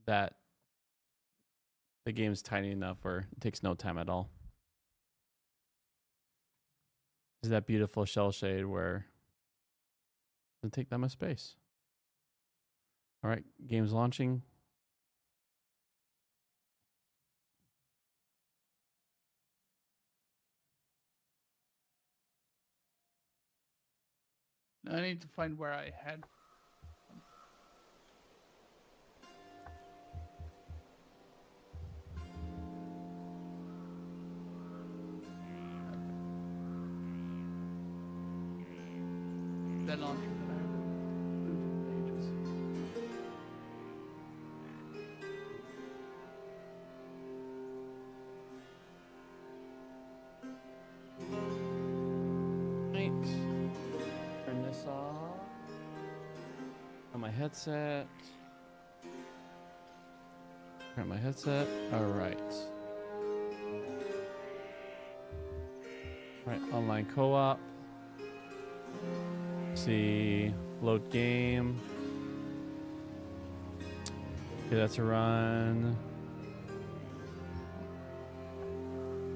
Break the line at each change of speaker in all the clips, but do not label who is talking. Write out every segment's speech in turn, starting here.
that the game's tiny enough where it takes no time at all. Is that beautiful shell shade where it doesn't take that much space. All right, game's launching.
I need to find where I had. That launcher that I have losing pages.
Right. Turn this off. On my headset. Turn my headset. All right. All right. Online co-op. See. Load game. Okay, that's a run.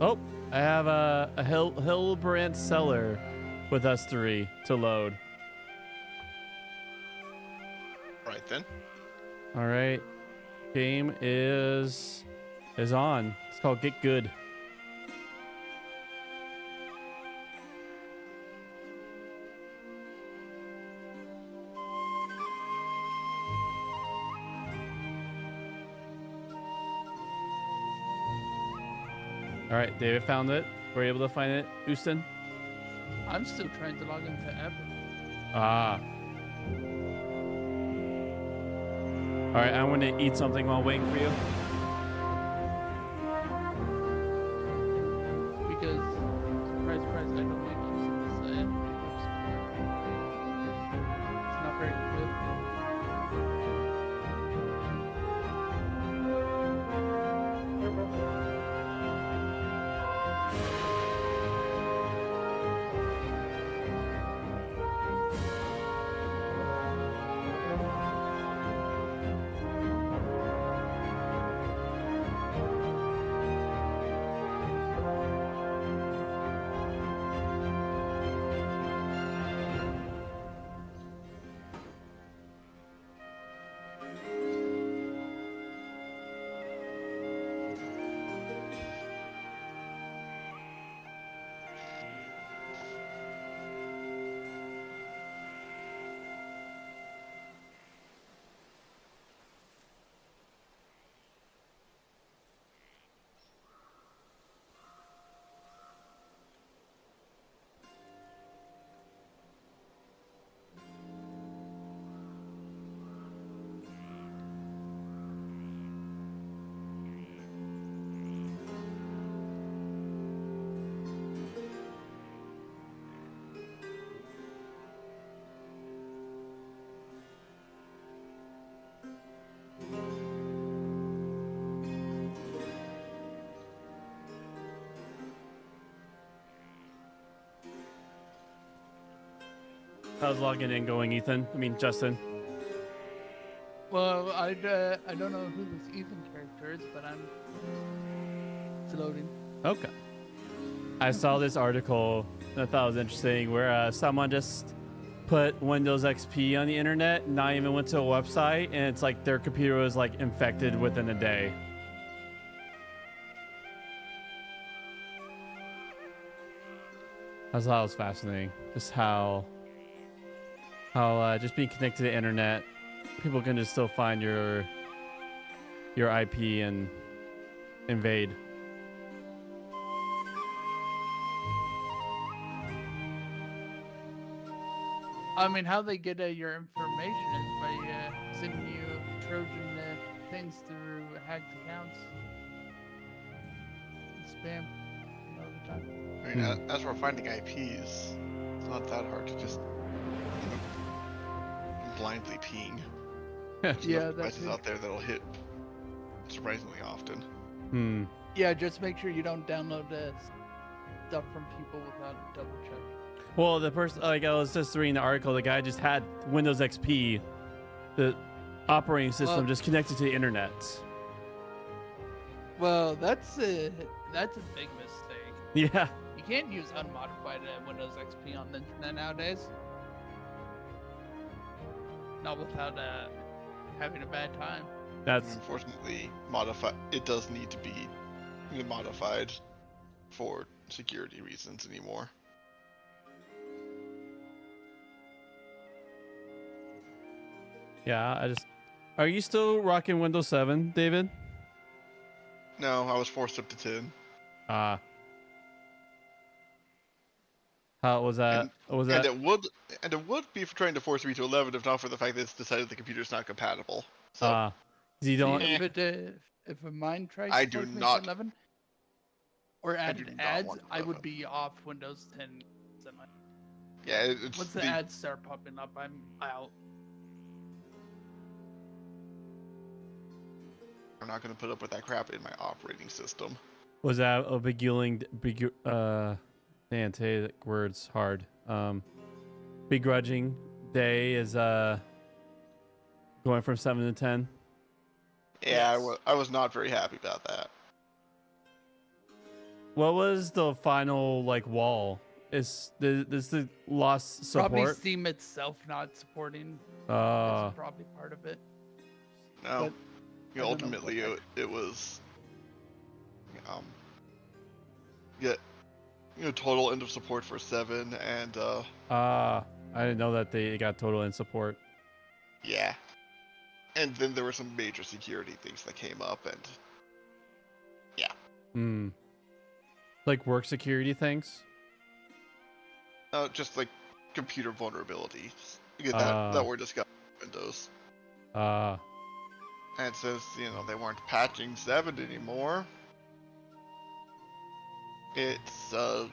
Oh, I have a Hillbrand Cellar with us three to load.
Right then.
All right, game is on. It's called Get Good. All right, David found it. We're able to find it. Houston?
I'm still trying to log into Epic.
Ah. All right, I'm going to eat something while waiting for you.
Because, surprise, surprise, I don't like using this app. It's not very good.
How's logging in going, Ethan? I mean, Justin.
Well, I don't know who this Ethan character is, but it's loading.
Okay. I saw this article that I thought was interesting where someone just put Windows XP on the internet, not even went to a website, and it's like their computer was like infected within a day. I thought it was fascinating. Just how just being connected to the internet, people can just still find your IP and invade.
I mean, how they get your information is by sending you Trojan things through hacked accounts. And spam all the time.
I mean, as we're finding IPs, it's not that hard to just blindly ping. There's
Yeah,
enough
that's
devices
it.
out there that'll hit surprisingly often.
Hmm.
Yeah, just make sure you don't download stuff from people without a double check.
Well, the person, like I was just reading the article, the guy just had Windows XP, operating system
Well-
just connected to the internet.
Well, that's a big mistake.
Yeah.
You can't use unmodified Windows XP on the internet nowadays. Not without having a bad time.
That's
Unfortunately, it does need to be modified for security reasons anymore.
yeah. Are you still rocking Windows 7, David?
No, I was forced up to 10.
Ah. How was that? Was
And
that?
it would be for trying to force me to 11 if not for the fact that it's decided the computer's not compatible. So
Ah. You don't.
See, if a mine tries
I
to
do
force me to
not-
11 or
do
added
not
ads,
want
I would
11.
be off Windows 10.
yeah, it's
Once the ads start popping up, I'm out.
I'm not going to put up with that crap in my operating system.
Was that a man, today the word's hard. Begrudging day is going from 7 to 10.
Yeah,
Yes.
I was not very happy about that.
What was the final like wall? Is the lost
Probably
support?
Steam itself not supporting
Uh,
is probably part of it.
No,
But I don't know
ultimately
what
it was yeah, total end of support for 7 and
I didn't know that they got total in support.
yeah. And then there were some major security things that came up and
Hmm. Like work security things.
just like computer vulnerabilities. That were discussed in Windows. And since, they weren't patching 7 anymore, it's a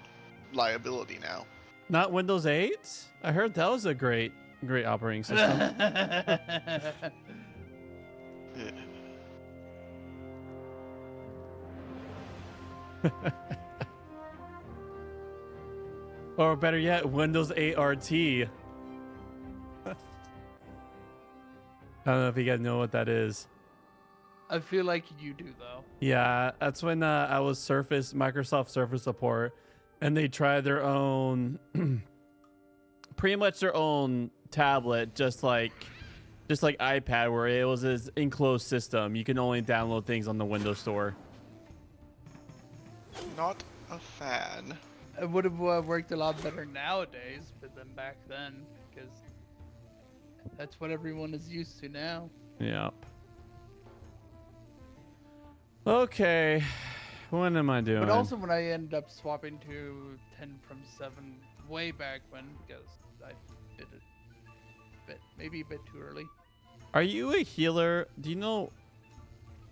liability now.
Not Windows 8. I heard that was a great operating system.
Yeah.
Or better yet, Windows 8 RT. I don't know if you guys know what that is.
I feel like you do though.
Yeah, that's when I was Microsoft Surface support, and they tried their own, pretty much their own tablet, just like iPad, where it was this enclosed system. You can only download things on the Windows Store.
Not a fan.
It would have worked a lot better nowadays, but then back then, because that's what everyone is used to now.
Yep. Okay, what am I doing?
But also when I ended up swapping to 10 from 7 way back when, because I did it maybe a bit too early.
Are you a healer? Do you know?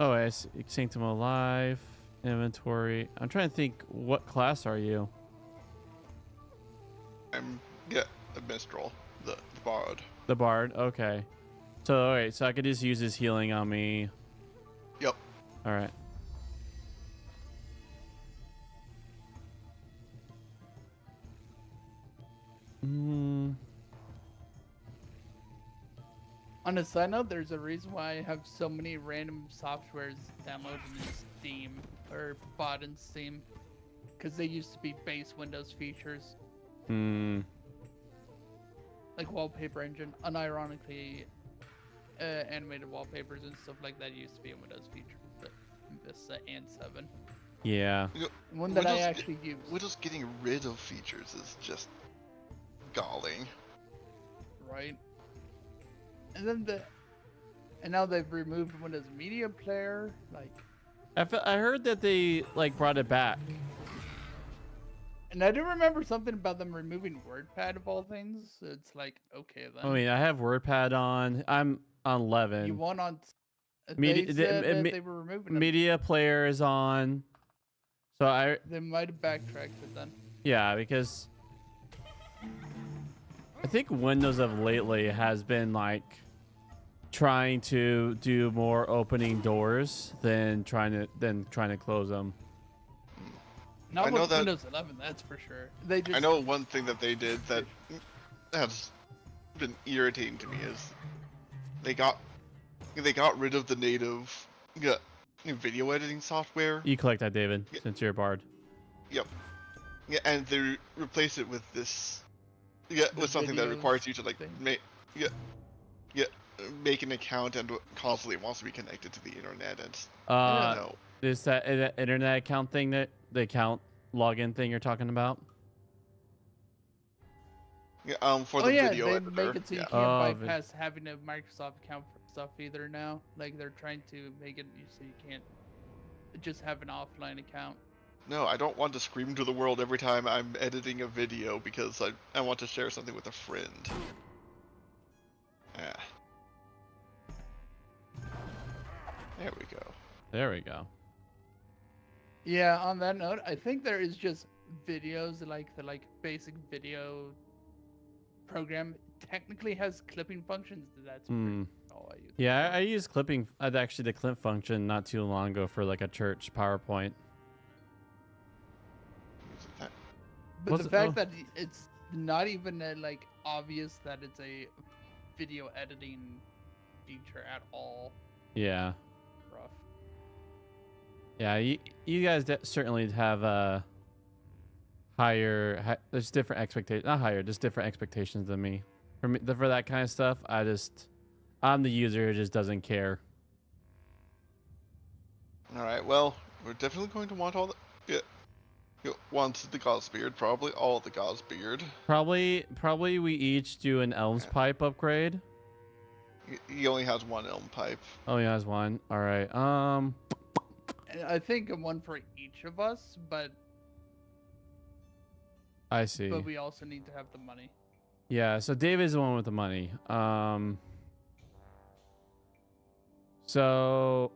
Oh, I see. Sanctum Alive, inventory. I'm trying to think. What class are you?
I'm a minstrel, the bard.
The Bard. Okay. So, alright. So I could just use his healing on me.
Yep.
All right. Mm,
On a side note, there's a reason why I have so many random softwares downloaded in Steam or bought in Steam, because they used to be base Windows features,
hmm.
like Wallpaper Engine. Unironically, animated wallpapers and stuff like that used to be a Windows feature, but Vista and 7.
Yeah.
One that I
Windows-
actually use.
Windows getting rid of features is just galling.
Right. And now they've removed Windows Media Player. Like,
I heard that they like brought it back.
and I do remember something about them removing WordPad of all things. It's like, okay then.
I mean, I have WordPad on. I'm on 11.
You want on?
Media-
They
the-
said that
me-
they were removing them.
Media player is on. So
They might have backtracked it then.
yeah, because I think Windows of lately has been like trying to do more opening doors than trying to close them.
Not
I know
with
that-
Windows 11, that's for sure. They just
I know one thing that they did that has been irritating to me is they got they got rid of the native video editing software.
You collect that, David,
Yeah.
since you're a bard.
Yep. Yeah, and they replaced it with this. Yeah,
The
with something that
videos
requires you to like
thing.
make an account and constantly wants to be connected to the internet and no.
Is that internet account thing that the account login thing you're talking about?
Yeah, for
Oh
the
yeah,
video
they
editor.
make it so you
yeah.
can't
Oh,
bypass having a Microsoft account for stuff either now. Like they're trying to make it so you can't just have an offline account.
No, I don't want to scream to the world every time I'm editing a video because I want to share something with a friend. Yeah. There we go.
There we go.
Yeah, on that note, I think there is just videos like the basic video program technically has clipping functions. That's pretty all I use.
Yeah, I used clipping. Actually, the clip function not too long ago for like a church PowerPoint.
Isn't that-
But
What's
the
it-
fact
oh.
that it's not even obvious that it's a video editing feature at all.
Yeah,
Rough.
yeah. You guys certainly have there's different expectations. Not higher, just different expectations than me. For that kind of stuff, I'm the user who just doesn't care.
Alright, well, we're definitely going to want all the... Yeah. You want the Godsbeard, probably all the Godsbeard.
Probably we each do an Elm's pipe upgrade.
He only has one elm pipe.
Oh, he has one. All right.
And I think one for each of us, but
I see.
we also need to have the money.
Yeah, so David's the one with the money. So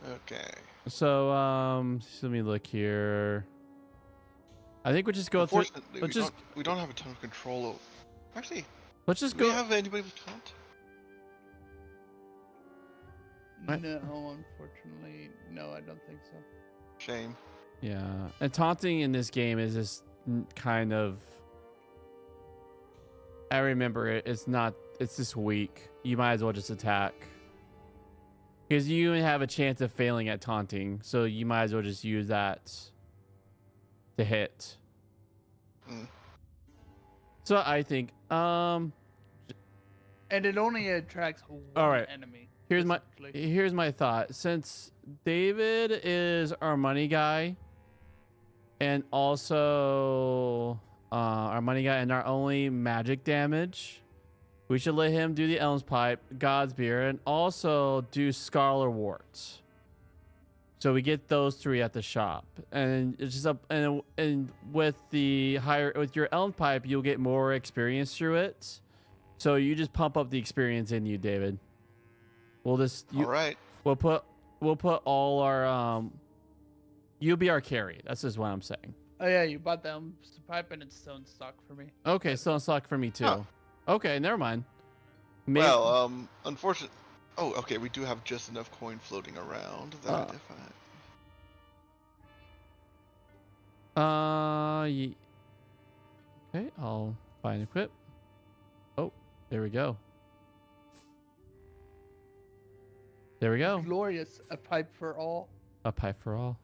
Okay.
let me look here. I think we just go through.
Unfortunately,
let's
we don't have a ton of control over... Actually,
Let's just
do we
go.
have anybody with taunt?
Right.
No, unfortunately, no, I don't think so.
Shame.
Yeah, and taunting in this game is just kind of. I remember it. It's not. It's just weak. You might as well just attack. Because you have a chance of failing at taunting, so you might as well just use that to hit.
Mm.
So I think,
And it only attracts one
All right.
enemy.
here's my
specifically.
here's my thought. Since David is our money guy, and also our money guy, and our only magic damage, we should let him do the Elm's Pipe, Godsbeard, and also do Scarlet Warts. So we get those three at the shop, and it's just up. And with your Elm's Pipe, you'll get more experience through it. So you just pump up the experience in you, David. We'll just
Alright.
we'll put all our you'll be our carry. That's just what I'm saying.
Oh yeah, you bought the pipe and it's still in stock for me.
Okay, still in stock for me too.
Huh.
Okay, never mind.
Well, unfortunately... Oh, okay, we do have just enough coin floating around that if
Okay, I'll buy and equip. Oh, there we go. There we go.
Glorious, a pipe for all.
A pipe for all.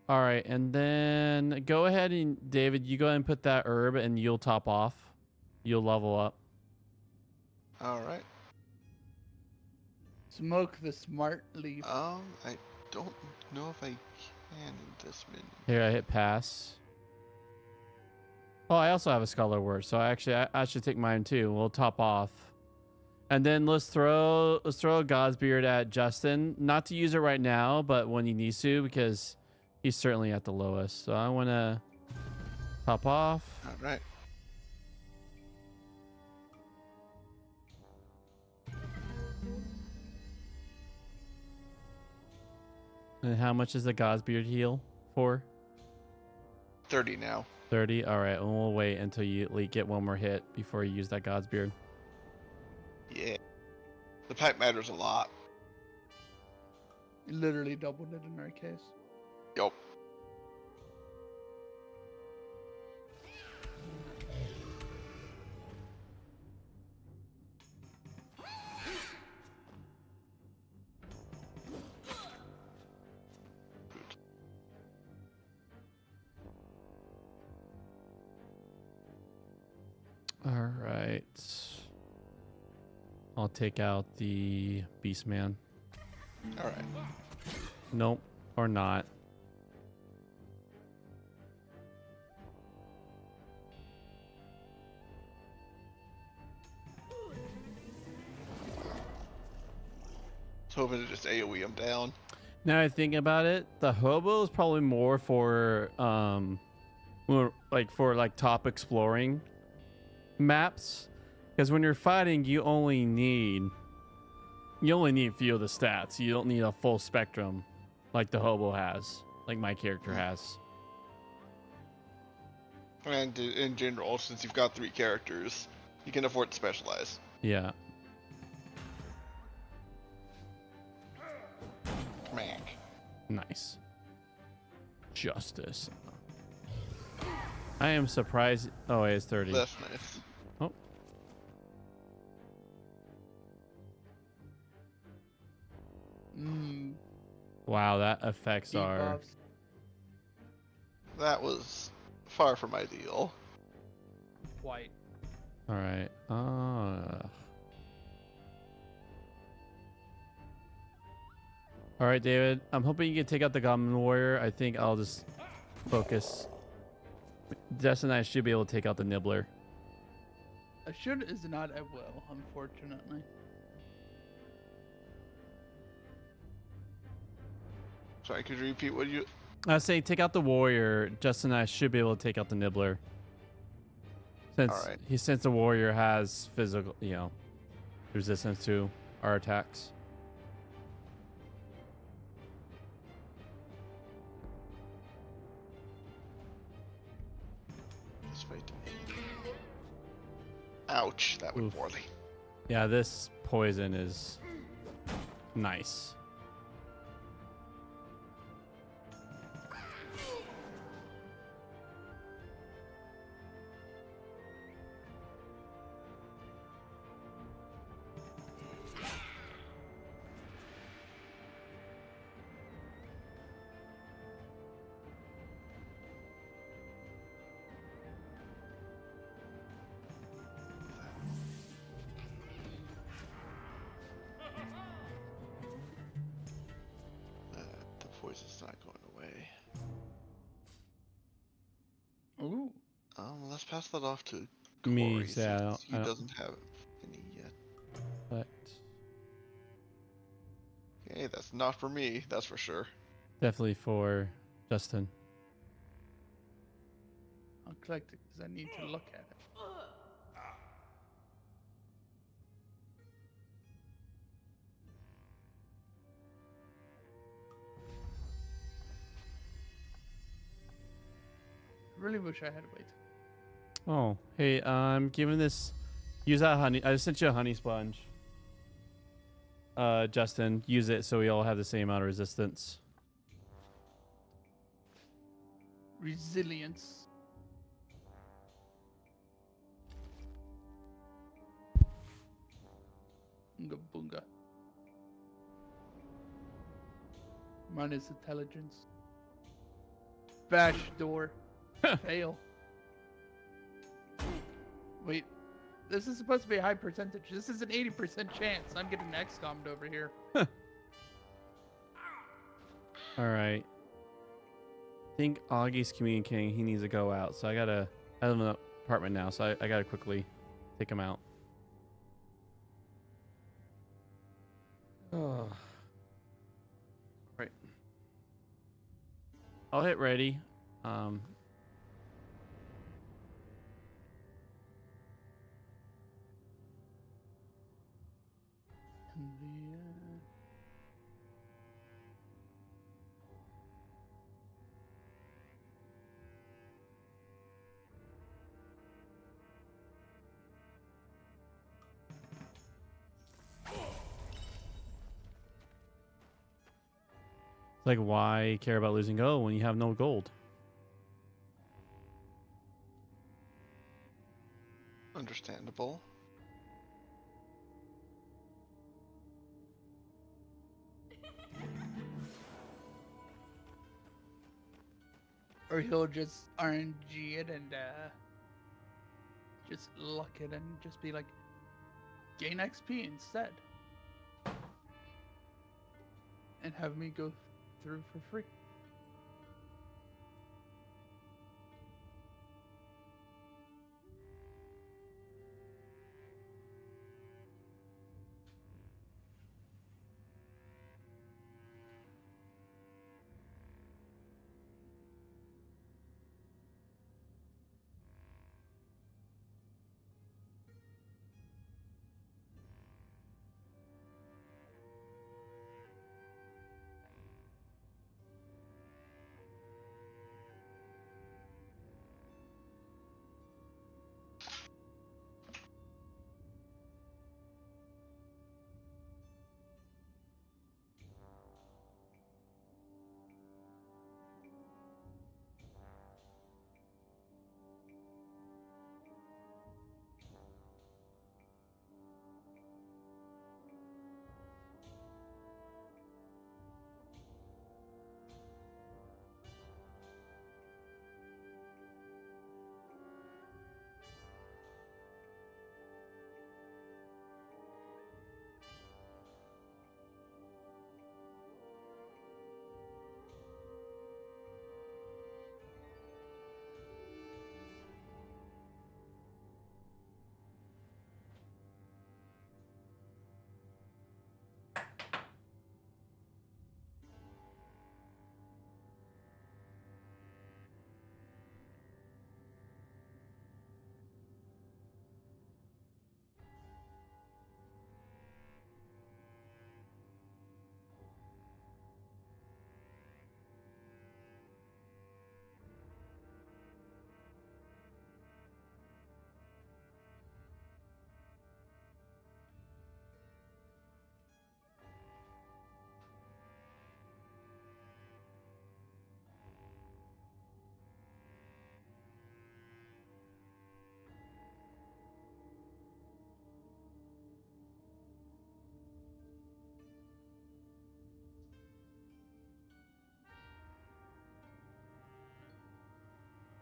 All right, and then go ahead and David, you go ahead and put that herb, and you'll top off. You'll level up.
Alright.
Smoke the smart leaf.
I don't know if I can in this menu.
Here, I hit pass. Oh, I also have a scholar word, so I should take mine too. We'll top off, and then let's throw a Godsbeard at Justin. Not to use it right now, but when he needs to, because he's certainly at the lowest. So I want to top off.
Alright.
And how much is the Godsbeard heal for?
30 now.
30. All right, and we'll wait until you at least get one more hit before you use that Godsbeard.
Yeah. The pipe matters a lot.
Literally doubled it in our case.
Yup.
All right. I'll take out the Beastman.
All right.
Nope, or not.
I was hoping to just AoE him down.
Now I think about it, the hobo is probably more for like top exploring maps, because when you're fighting, you only need a few of the stats. You don't need a full spectrum like the hobo has, like my character has.
And in general, since you've got 3 characters, you can afford to specialize.
Yeah.
Smack.
Nice. Justice. I am surprised. Oh, it's 30.
That's nice.
Oh. Wow, that affects our.
Debuffs.
That was far from ideal.
White.
All right. All right, David. I'm hoping you can take out the Goblin Warrior. I think I'll just focus. Justin and I should be able to take out the Nibbler.
A should is not a will, unfortunately.
Sorry, could you repeat what you...
I was saying take out the Warrior. Justin and I should be able to take out the Nibbler. Since the Warrior has physical, resistance to our attacks.
This way to me. Ouch, that went
Oof.
poorly.
Yeah, this poison is nice.
The poison's not going away.
Ooh.
Let's pass that off to
Me,
Corey,
yeah, I
since
don't-
he
I don't-
doesn't have any yet.
But
Okay, that's not for me, that's for sure.
definitely for Justin.
I'll collect it because I need to look at it. Really wish I had waited.
Oh, hey, I'm giving this. Use that honey. I just sent you a honey sponge. Justin, use it so we all have the same amount of resistance.
Resilience. Unga boonga. Minus intelligence. Bash door. Fail. Wait. This is supposed to be a high percentage. This is an 80% chance. I'm getting XCOM'd over here.
All right. I think Augie's communicating. He needs to go out. So I live in an apartment now. So I gotta quickly take him out. Oh. Right. I'll hit ready. Like, why care about losing gold when you have no gold?
Understandable.
Or he'll just RNG it and just lock it and just be like, gain XP instead. And have me go through for free.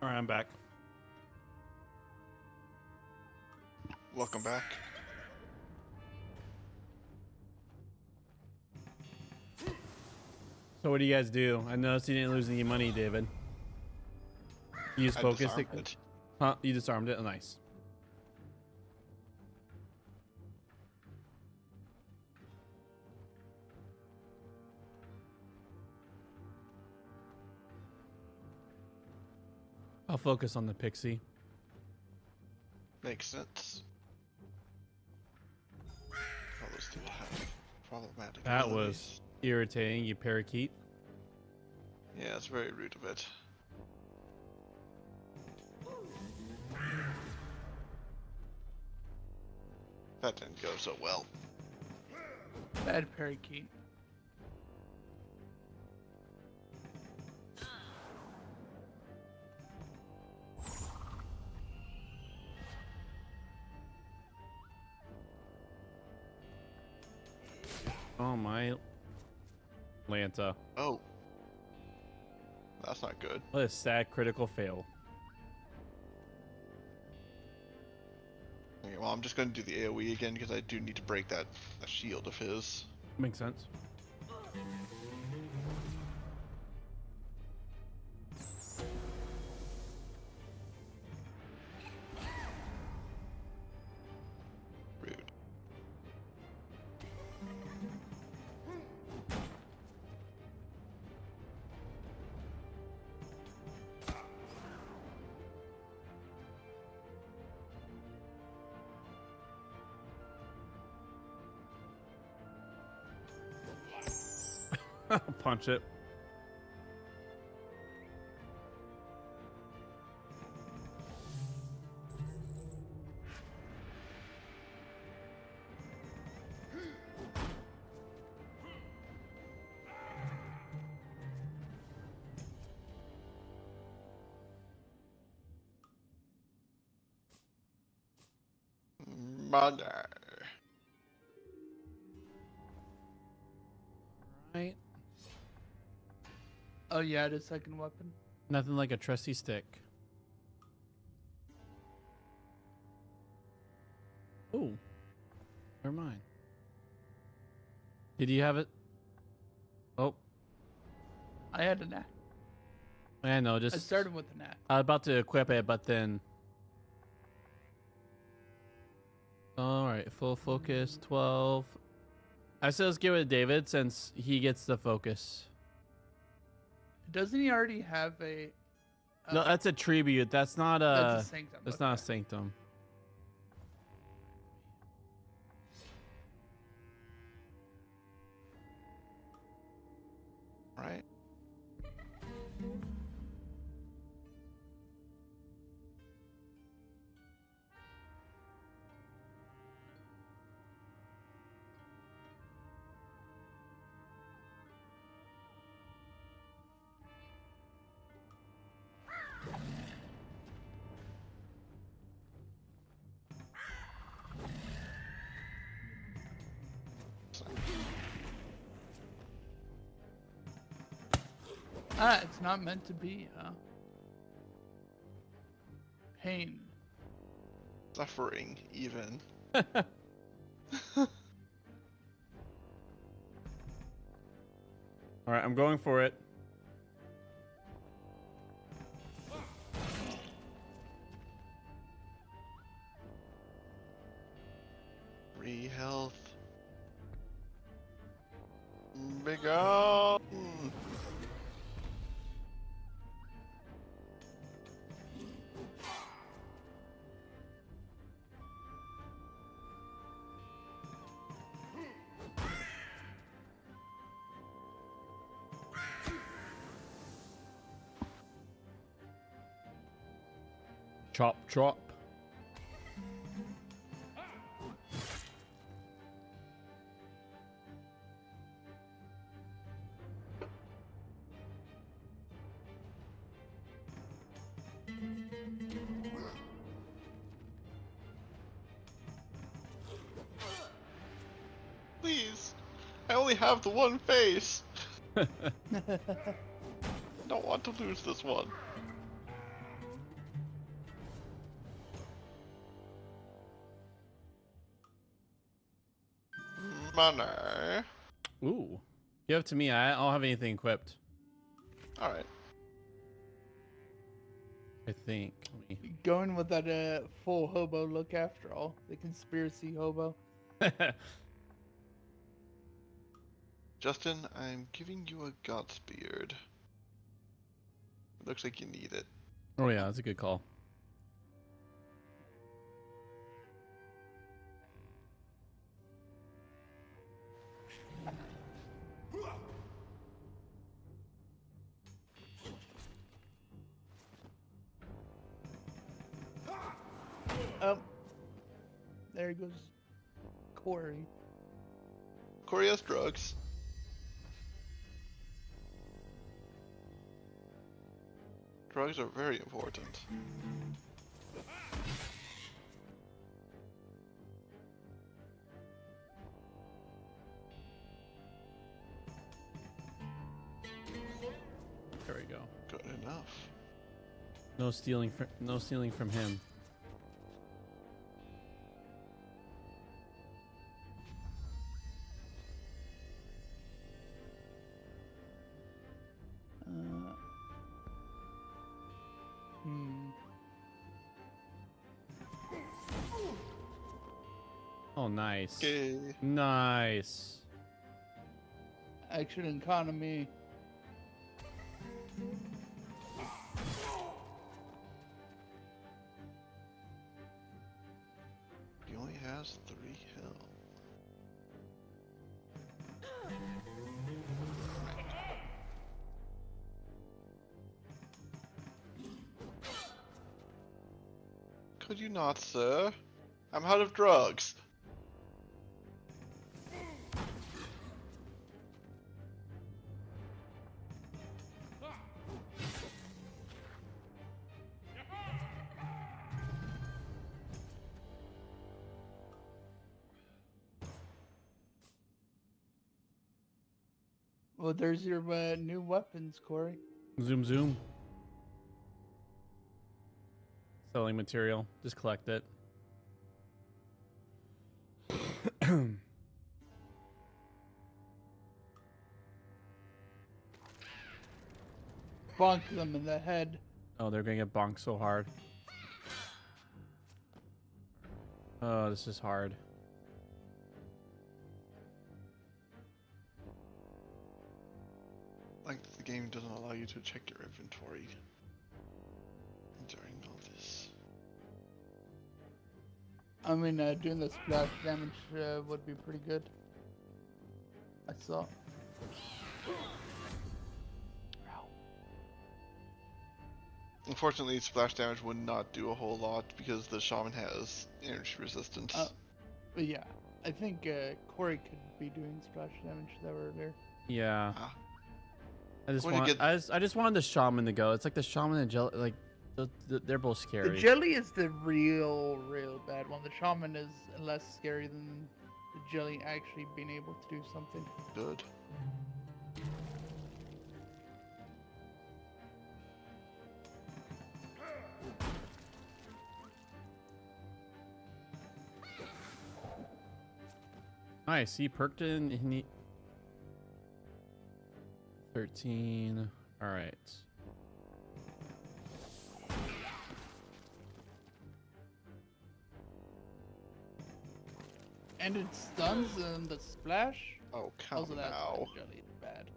All right, I'm back.
Welcome back.
So what do you guys do? I noticed you didn't lose any money, David. You just
I
focused
disarmed it.
Huh? You disarmed it? Oh, nice. I'll focus on the pixie.
Makes sense. All those two have problematic
That
abilities.
was irritating, you parakeet.
Yeah, it's very rude of it. That didn't go so well.
Bad parakeet.
Oh my Lanta.
Oh. That's not good.
What a sad critical fail.
Okay, well, I'm just going to do the AoE again because I do need to break that shield of his.
Makes sense.
Rude.
Punch it.
Mother.
Right.
Oh, yeah, the second weapon.
Nothing like a trusty stick. Did you have it? Oh,
I had a knack.
I know.
I
Just
started with the knack.
I was about to equip it, but then. All right, full focus 12. I say let's give it to David since he gets the focus.
Doesn't he already have a?
No, that's a tribute. That's not
That's
a.
a sanctum.
That's
okay.
not a sanctum.
Right.
Ah, it's not meant to be, huh? Pain.
Suffering, even.
All right, I'm going for it.
Health. Big on.
Chop, chop.
Please. I only have the one face. I don't want to lose this one. Money.
Ooh. Give it to me. I don't have anything equipped.
Alright.
I think. Let me...
Going with that full hobo look after all. The conspiracy hobo.
Justin, I'm giving you a Godspeed. Looks like you need it.
Oh yeah, that's a good call.
Oh. There goes Corey.
Corey has drugs. Drugs are very important.
There we go.
Good enough.
No stealing. No stealing from him. Oh, nice.
Okay.
Nice.
Action economy.
He only has 3 health. Could you not, sir? I'm out of drugs.
Well, there's your new weapons, Corey.
Zoom, zoom. Selling material. Just collect it.
bonk them in the head.
Oh, they're gonna get bonked so hard. Oh, this is hard.
Like the game doesn't allow you to check your inventory during all this.
I mean, doing the splash damage would be pretty good. I saw.
Unfortunately, splash damage would not do a whole lot because the shaman has energy resistance.
But yeah, I think Corey could be doing splash damage that earlier.
Yeah.
Ah.
I just
Going to
want.
get-
I just wanted the shaman to go. It's like the shaman and jelly. Like, they're both
The
scary.
jelly is the real bad one. The shaman is less scary than the jelly actually being able to do something.
Good.
Nice. He perked in. And he... 13. All right.
And it stuns and the splash.
Oh, come
Also, that's why
now.
the jelly is bad.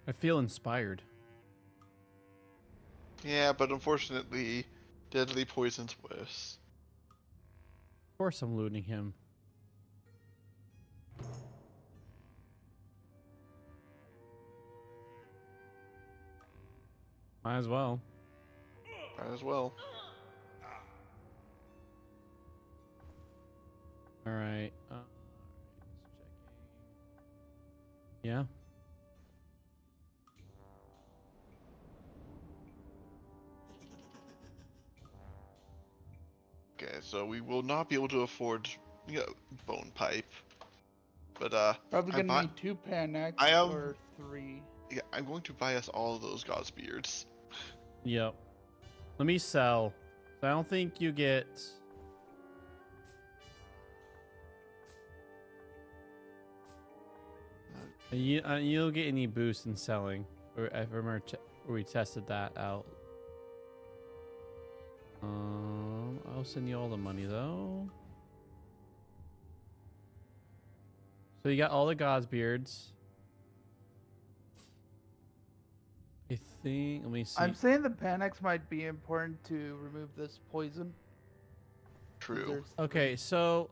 I feel inspired.
Yeah, but unfortunately, deadly poison's worse.
Of course, I'm looting him. Might as well.
Might as well.
All right. Yeah.
Okay, so we will not be able to afford, bone pipe. But
Probably
I'm
gonna need 2 Panax
I am-
or 3.
yeah, I'm going to buy us all of those God's beards.
Yep. Let me sell. I don't think you get. You don't get any boost in selling. Or I remember we tested that out. I'll send you all the money though. So you got all the God's beards. I think. Let me see.
I'm saying the Panax might be important to remove this poison.
True.
There's-
Okay, so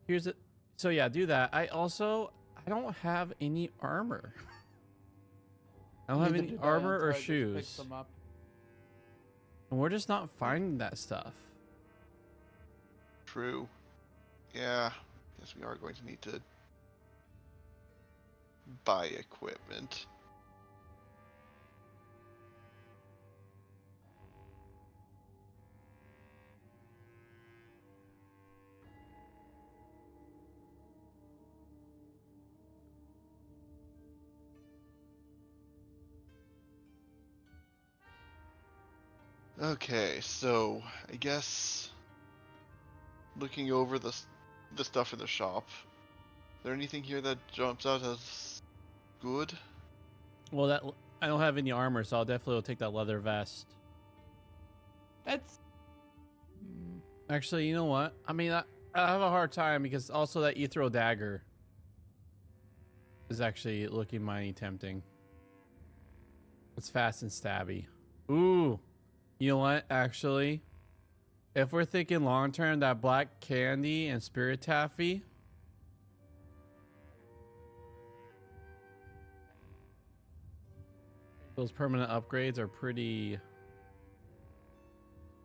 here's it. So yeah, do that. I don't have any armor. I don't have
Neither
any
did I
armor
until
or
I just picked
shoes.
them up.
And we're just not finding that stuff.
True. Yeah. Guess we are going to need to buy equipment. Okay, so I guess looking over the stuff in the shop, is there anything here that jumps out as good?
Well, that I don't have any armor, so I'll definitely take that leather vest.
That's.
Actually, you know what? I mean, I have a hard time because also that Ethereal dagger is actually looking mighty tempting. It's fast and stabby. Ooh, you know what? Actually, if we're thinking long term, that black candy and spirit taffy. Those permanent upgrades are pretty.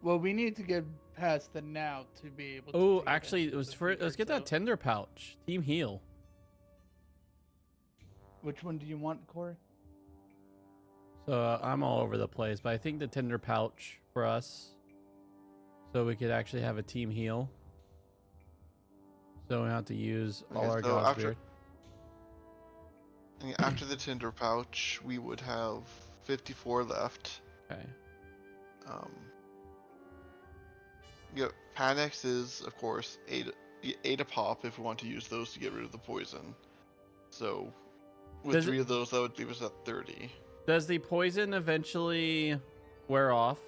Well, we need to get past the now to be able to.
Oh,
take
actually,
advantage
it
of
was
the
for. Let's get
feature,
that
so-
tender pouch. Team heal.
Which one do you want, Corey?
So I'm all over the place, but I think the tender pouch for us, so we could actually have a team heal. So we have to use all
Okay,
our
so
God's
after-
beard.
And after the tinder pouch, we would have 54 left.
Okay.
Yeah, Panax is, of course, 8 a pop if we want to use those to get rid of the poison. So, with
Does it-
3 of those, that would leave us at 30.
Does the poison eventually wear off?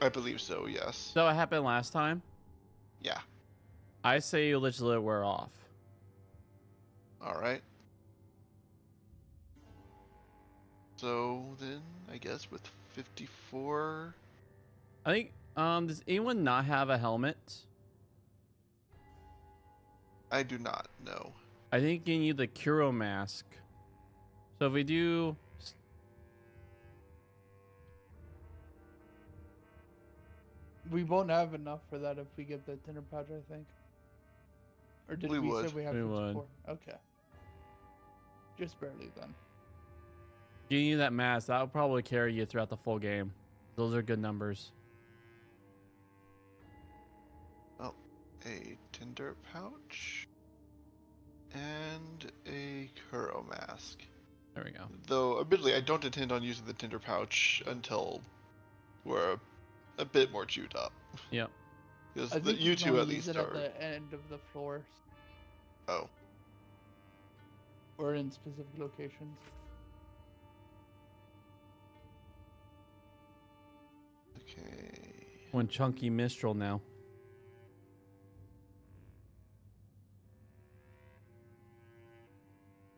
I believe so, yes.
So what happened last time?
Yeah.
I say you let it wear off.
Alright. So, then, I guess with 54...
I think, does anyone not have a helmet?
I do not know.
I think you need the Kuro mask. So if we do...
We won't have enough for that if we get the tinder pouch, I think. Or did
We
we
would.
say we have
We would.
54? Okay. Just barely then.
Getting you that mask, that will probably carry you throughout the full game. Those are good numbers.
A tinder pouch and a Kuro mask.
There we go.
Though, admittedly, I don't intend on using the tinder pouch until we're a bit more chewed up.
Yep.
Because
I think
you
can
two
only
at
use
least
it
are.
at the end of the floors
Oh,
or in specific locations.
okay.
One chunky Mistral now.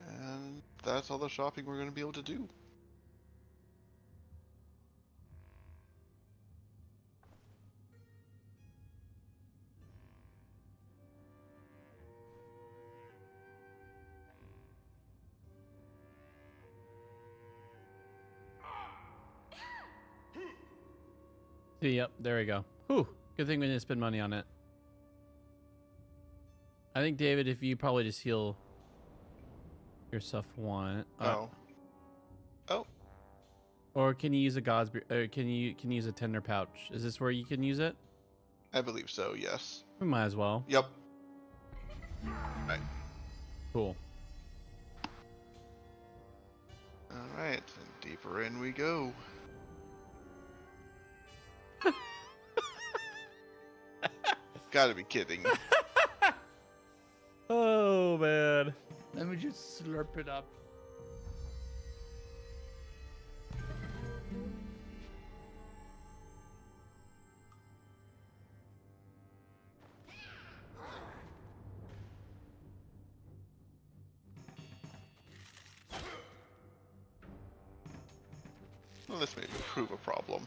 And that's all the shopping we're going to be able to do.
See, yep, there we go. Whew, good thing we didn't spend money on it. I think, David, if you probably just heal yourself one.
Oh.
Or can you use a God's or can you use a tender pouch? Is this where you can use it?
I believe so, yes.
We might as well.
Yep. Right.
Cool.
Alright, and deeper in we go. Gotta be kidding.
Oh man.
Let me just slurp it up.
Well, this may prove a problem.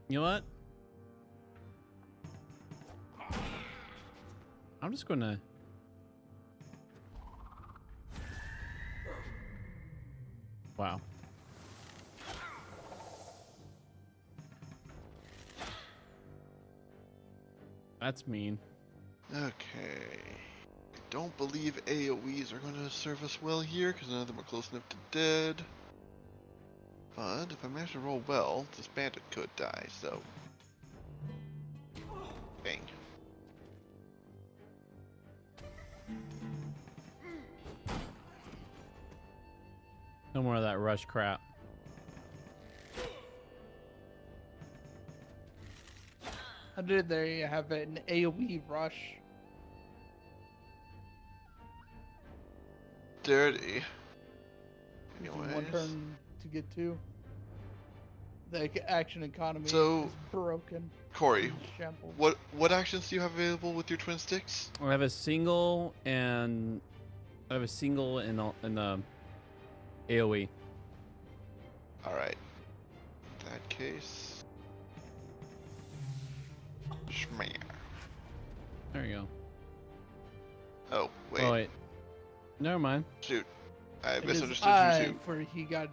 You know what? I'm just gonna. Wow. That's mean.
Okay. I don't believe AoEs are going to serve us well here, because none of them are close enough to dead. But if I manage to roll well, this bandit could die, so... Bang.
No more of that rush crap.
How did they have an AoE rush?
Dirty.
Using one
Anyways.
turn to get two. The action economy
So-
is broken.
Corey,
Shambles.
what actions do you have available with your twin sticks?
I have a single and in the AOE.
Alright. In that case... Schmear.
There you go.
Oh, wait.
Oh wait. Never mind.
Shoot. I
It is
misunderstood
I,
you too.
for he got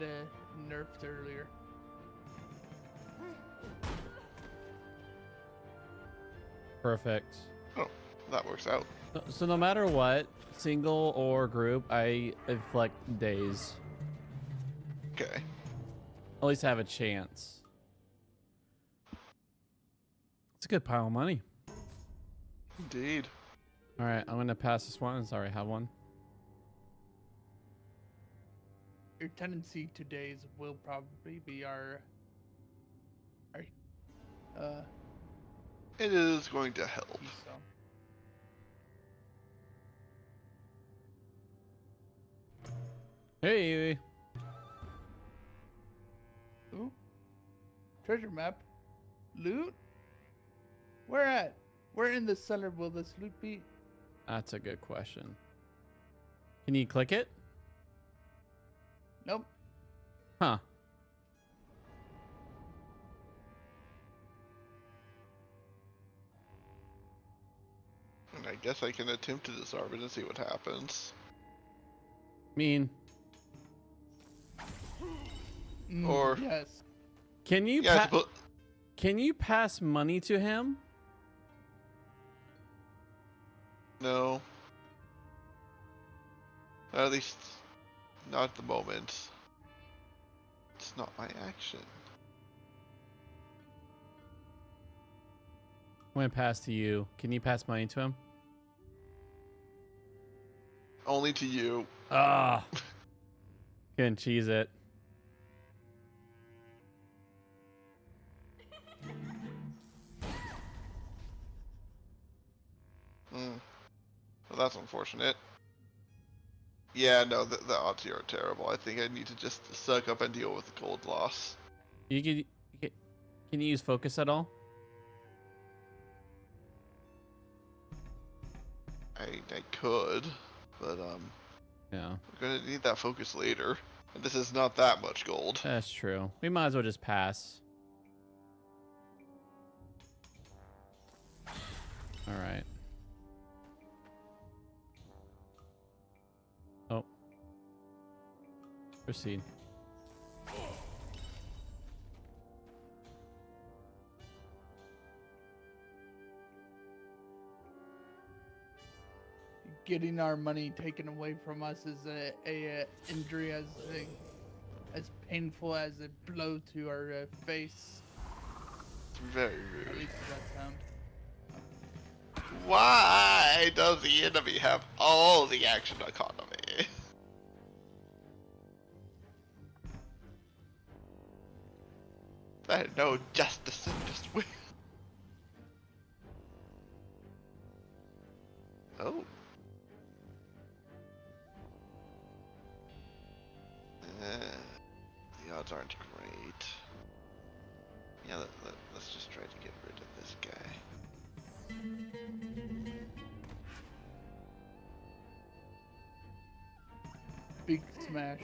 nerfed earlier.
Perfect.
That works out.
So no matter what, single or group, I inflict days.
Okay.
At least have a chance. It's a good pile of money.
Indeed.
All right, I'm gonna pass this one. Sorry, I have one.
Your tendency to days will probably be our
It is going to help.
so.
Hey,
Ooh. Treasure map. Loot? Where at? Where in the cellar will this loot be?
that's a good question. Can you click it?
Nope.
Huh.
And I guess I can attempt to disarm it and see what happens.
Mean,
Or-
yes.
can you
Yeah, I suppo-
can you pass money to him?
no. At least, not at the moment. It's not my action.
I'm gonna pass to you. Can you pass money to him?
Only to you.
Ah. Couldn't cheese it.
Well, that's unfortunate. Yeah, no, the odds here are terrible. I think I need to just suck up and deal with the gold loss.
Can you use focus at all?
I could, but
Yeah,
we're gonna need that focus later. And this is not that much gold.
that's true. We might as well just pass. All right. Oh. Proceed.
Getting our money taken away from us is a injury as painful as a blow to our face.
It's very
At
rude.
least that sound.
Why does the enemy have all the action economy? There's no justice in this way. Oh. The odds aren't great. Yeah, let's just try to get rid of this guy.
Big smash.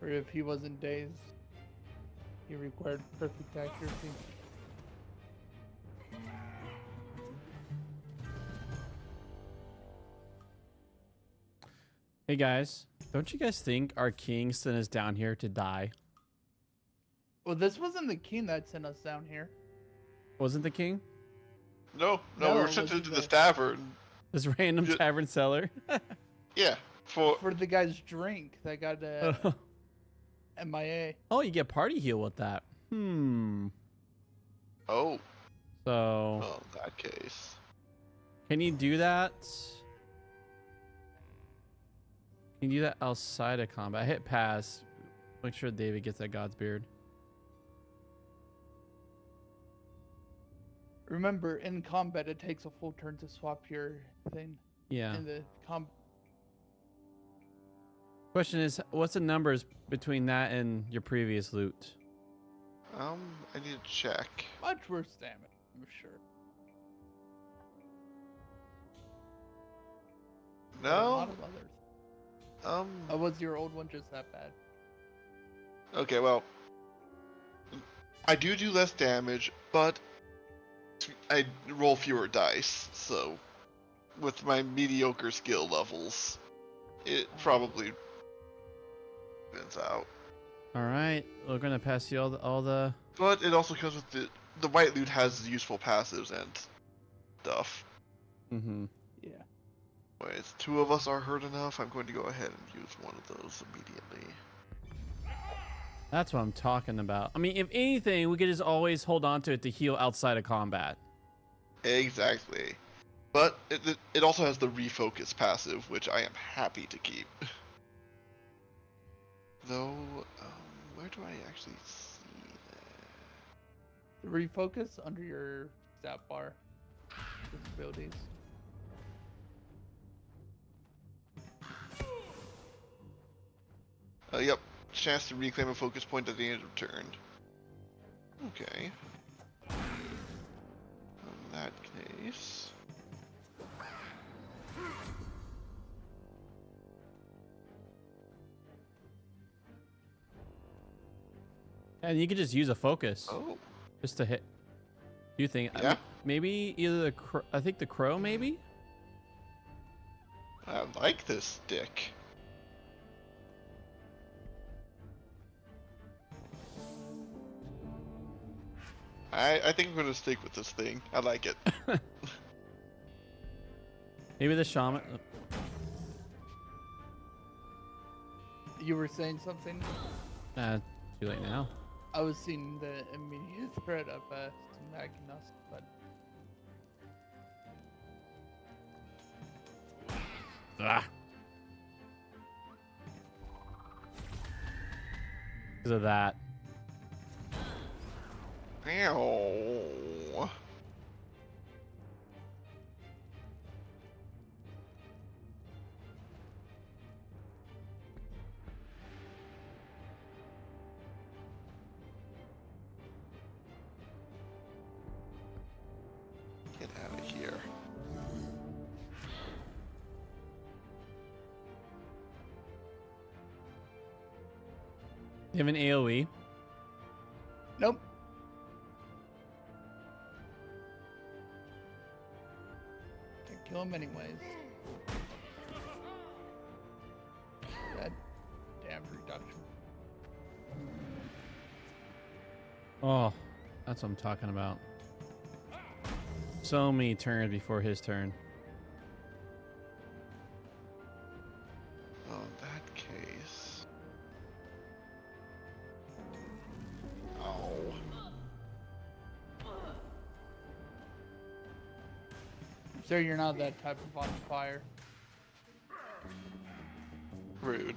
Or if he wasn't dazed, he required perfect accuracy.
Hey guys, don't you guys think our Kingston is down here to die?
Well, this wasn't the king that sent us down here.
Wasn't the king?
No, we
No,
were
it
sent
wasn't
into the
the-
tavern.
This random
Ju-
tavern seller?
Yeah, for
For the guy's drink that got MIA.
Oh, you get party heal with that.
oh,
So,
well, in that case.
can you do that? Can you do that outside of combat? Hit pass. Make sure David gets that God's beard.
Remember, in combat, it takes a full turn to swap your thing
Yeah.
in the
Question is, what's the numbers between that and your previous loot?
I need to check.
much worse damage, I'm sure. But a lot
No.
of others.
Oh,
Was your old one just that bad?
okay, well, I do less damage, but I roll fewer dice, so with my mediocre skill levels, it probably wins out.
All right, we're gonna pass you all the.
But it also comes with the white loot has useful passives and stuff.
Mm-hmm.
Yeah.
Anyways, 2 of us are hurt enough. I'm going to go ahead and use one of those immediately.
That's what I'm talking about. I mean, if anything, we could just always hold on to it to heal outside of combat.
Exactly. But it also has the refocus passive, which I am happy to keep. Though, where do I actually see that?
Refocus under your stat bar. Disabilities.
Yep. Chance to reclaim a focus point at the end of turn. Okay. In that case...
And you could just use a focus.
Oh.
Just to hit. You think?
Yeah.
I mean, maybe either I think the crow, maybe?
I like this stick. I think I'm gonna stick with this thing. I like it.
Maybe the shaman.
You were saying something?
Too late now.
I was seeing the immediate threat of smacking us, but
Ah. Because of that.
Ow. Get out of here.
You have an AoE.
nope. Can't kill him anyways. That damage reduction.
Oh, that's what I'm talking about. So many turns before his turn.
Well, in that case... Oh.
Sir, you're not that type of on fire.
Rude.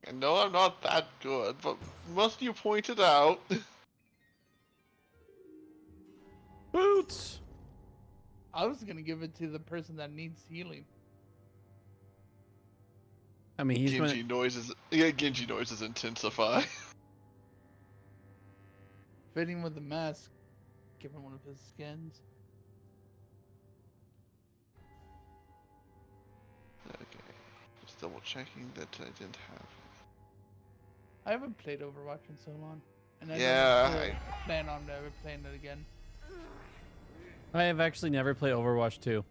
I know I'm not that good, but must you point it out?
Boots!
I was gonna give it to the person that needs healing.
I mean, he's
Genji
going
noises. Yeah, Genji noises intensify.
Fitting with the mask. Give him one of his skins.
Okay, just double checking that I didn't have.
I haven't played Overwatch in so long, and I
Yeah,
don't plan on ever playing it again.
I have actually never played Overwatch 2.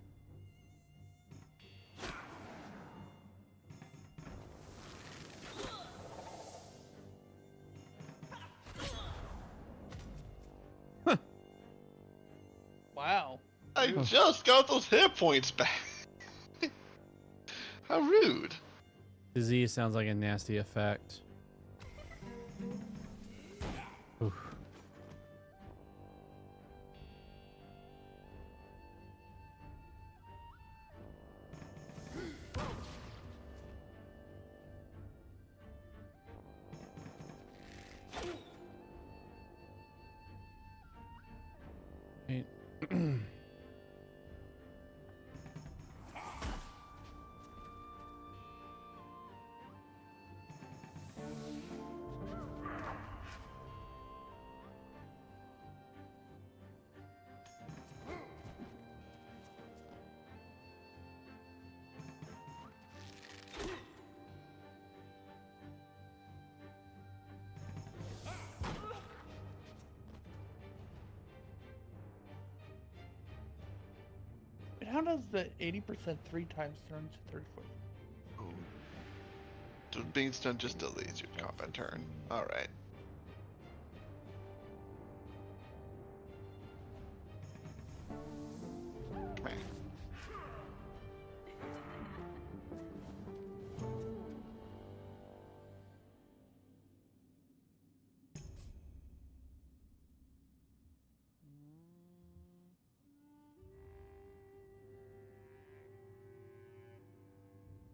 Wow.
I just got those hit points back. How rude.
Disease sounds like a nasty effect. Oof. Right.
But how does the 80% 3 times turn to 34?
Ooh. So being stunned just delays your combat turn. Alright. Meh.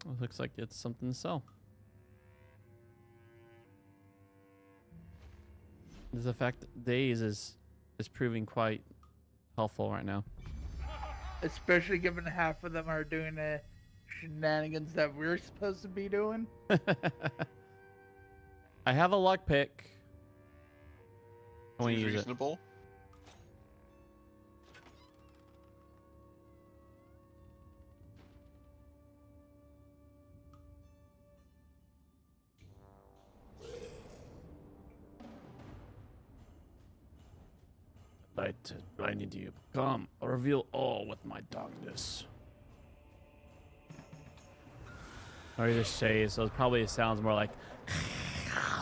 It looks like it's something to sell. There's the fact that Days is proving quite helpful right now.
Especially given half of them are doing the shenanigans that we're supposed to be doing.
I have a luck pick. I want to
Seems
use it.
reasonable.
I need you. Come, I'll reveal all with my darkness. Or you just say, so it probably sounds more like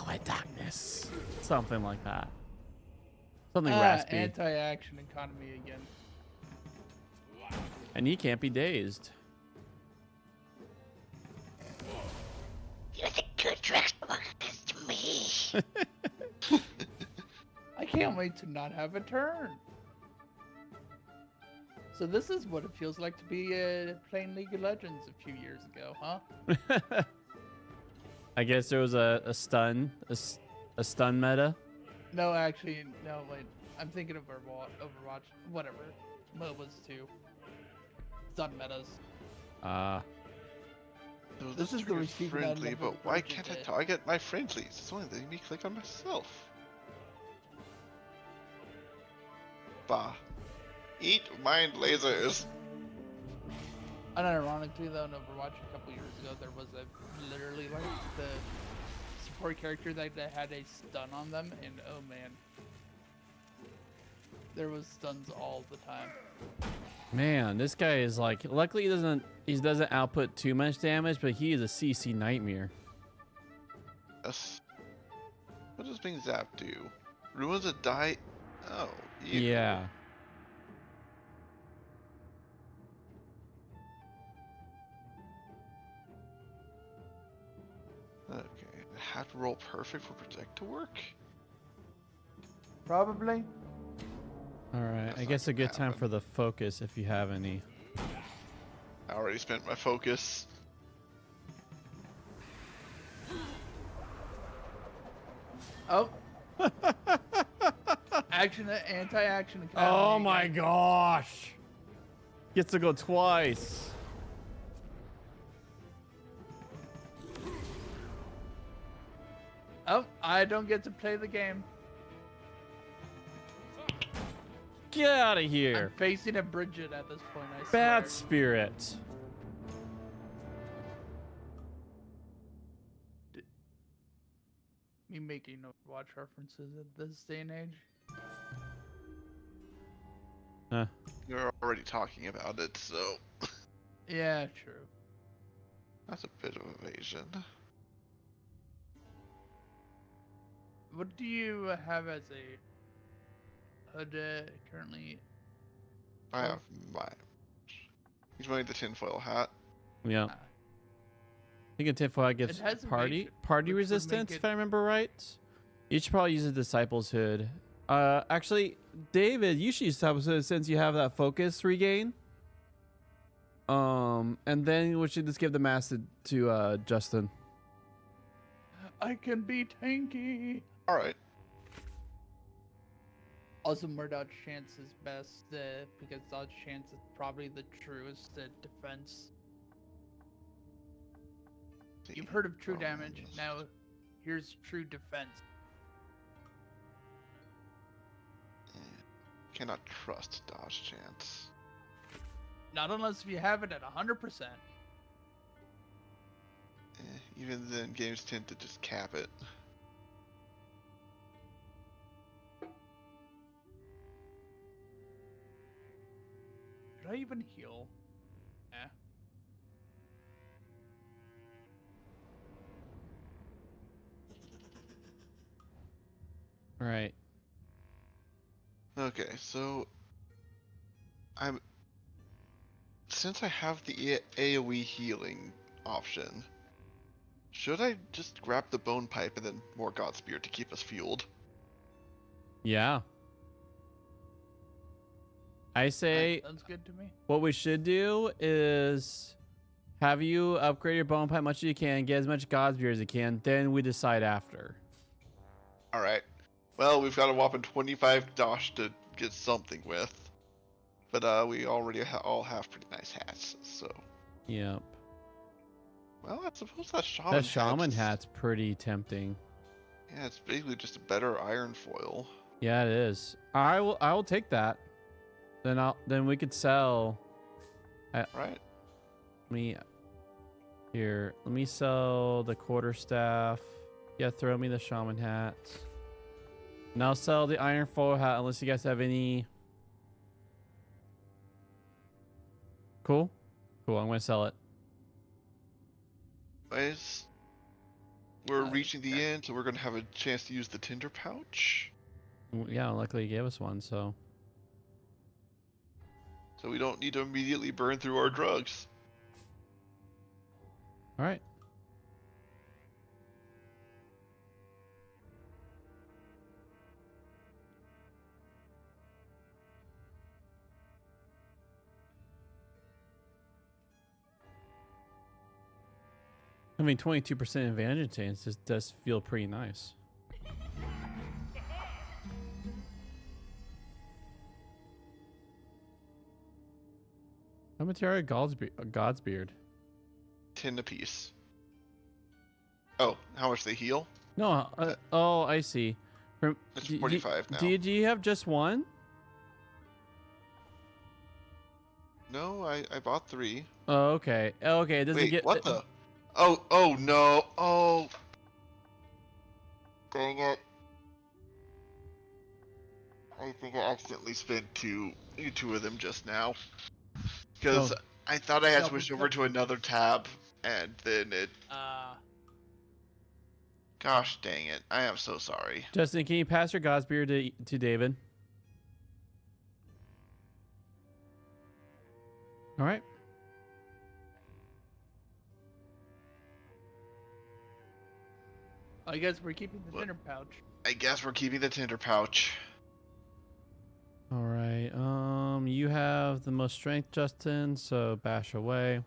my darkness. Something like that. Something raspy.
Anti-action economy again.
And he can't be dazed.
You're the good Drexler to me.
I can't wait to not have a turn. So this is what it feels like to be playing League of Legends a few years ago, huh?
I guess there was a stun meta.
No, actually, no, wait. I'm thinking of Overwatch. Whatever. MOBAs too. Stun metas.
So
This is the
trigger's
receiver that
friendly,
never
but why
purchased
can't I
it.
target my friendlies? It's only letting me click on myself. Bah. Eat mind lasers.
Unironically though, in Overwatch a couple years ago, there was literally like the support character that had a stun on them, and oh man, there was stuns all the time.
Man, this guy is like. Luckily, he doesn't output too much damage, but he is a CC nightmare.
Yes. What does being zapped do? Ruins a die. Oh. Ew.
Yeah.
Okay. I have to roll perfect for protect to work.
Probably.
All right.
That's
I
not
guess a
gonna
good time
happen.
for the focus if you have any.
I already spent my focus.
Oh. Anti-action economy.
Oh my
again.
gosh! Gets to go twice.
Oh, I don't get to play the game.
Get out of here!
I'm facing a Bridget at this point, I
Bad
swear.
spirit.
Me making Overwatch references at this day and age.
Huh.
You're already talking about it, so
Yeah, true.
that's a bit of evasion.
What do you have as a HUD currently?
I have my. He's wearing the tinfoil hat.
Yeah.
Ah,
I think a tinfoil gives
has
party
evasion, which would make
resistance,
it-
if I remember right. You should probably use a disciple's hood. Actually, David, you should use disciple's hood since you have that focus regain. And then we should just give the mask to Justin.
I can be tanky.
Alright.
Also, Murdoch Chance is best because Dodge Chance is probably the truest defense. You've heard of true damage. Now, here's true defense.
Cannot trust Dodge Chance.
Not unless you have it at 100%.
Even then, games tend to just cap it.
Could I even heal? Eh.
All right.
Okay, so I'm since I have the AoE healing option, should I just grab the bone pipe and then more Godspear to keep us fueled?
Yeah. I say
Sounds good to me.
what we should do is have you upgrade your bone pipe much as you can, get as much Godspear as you can, then we decide after.
All right. Well, we've got a whopping 25 dosh to get something with, but we already all have pretty nice hats. So,
Yep.
well, I suppose that
That shaman hat's pretty tempting.
Yeah, it's basically just a better iron foil.
Yeah, it is. I will take that. Then we could sell.
Right.
Let me sell the quarterstaff. Yeah, throw me the shaman hat. And I'll sell the iron foil hat unless you guys have any. Cool. I'm gonna sell it.
Anyways, we're
Uh,
reaching the end, so we're gonna have a chance to use the tinder pouch.
Yeah, luckily you gave us one, so.
So we don't need to immediately burn through our drugs.
All right. I mean, 22% advantage chance just does feel pretty nice. How much are Godsbeard?
10 apiece. Oh, how much they heal?
No, oh, I see.
It's 45 now.
Do you have just one?
No, I bought 3.
Oh, okay. Okay, does it
Wait,
get
what the? Oh no. Oh. Dang it. I think I accidentally spent two of them just now. Because I thought I had
Yeah,
switched
we-
over to another tab, and then it... Gosh dang it. I am so sorry.
Justin, can you pass your Godsbeard to David? All right.
I guess we're keeping the
What?
dinner pouch.
I guess we're keeping the tinder pouch.
All right. You have the most strength, Justin, so bash away.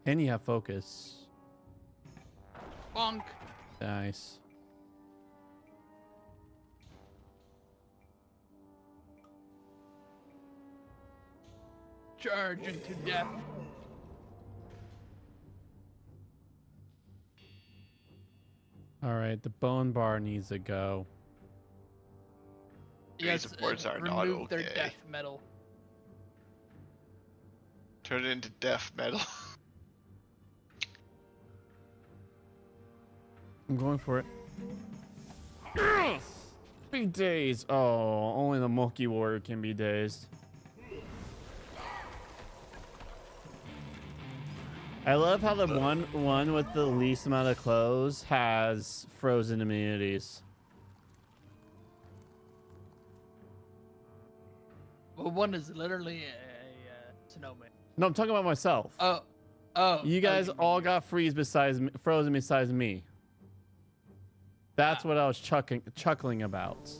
And you have focus.
Bonk.
Nice.
Charge into death.
All right, the bone bar needs to go.
Yes,
supports are not
remove their
okay.
death metal.
Turn it into death metal.
I'm going for it. Be dazed. Oh, only the Monkey Warrior can be dazed. I love how the one with the least amount of clothes has frozen immunities.
Well, one is literally a snowman.
No, I'm talking about myself.
Oh.
You guys all got frozen besides me. That's what I was chuckling about.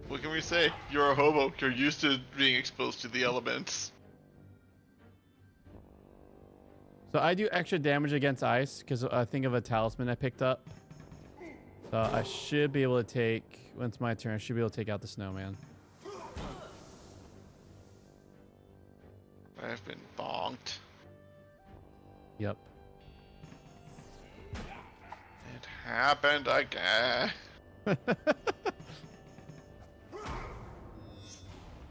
What can we say? You're a hobo. You're used to being exposed to the elements.
So I do extra damage against ice because I think of a talisman I picked up. So I should be able to take, when it's my turn, I should be able to take out the snowman.
I've been bonked.
Yep.
It happened again.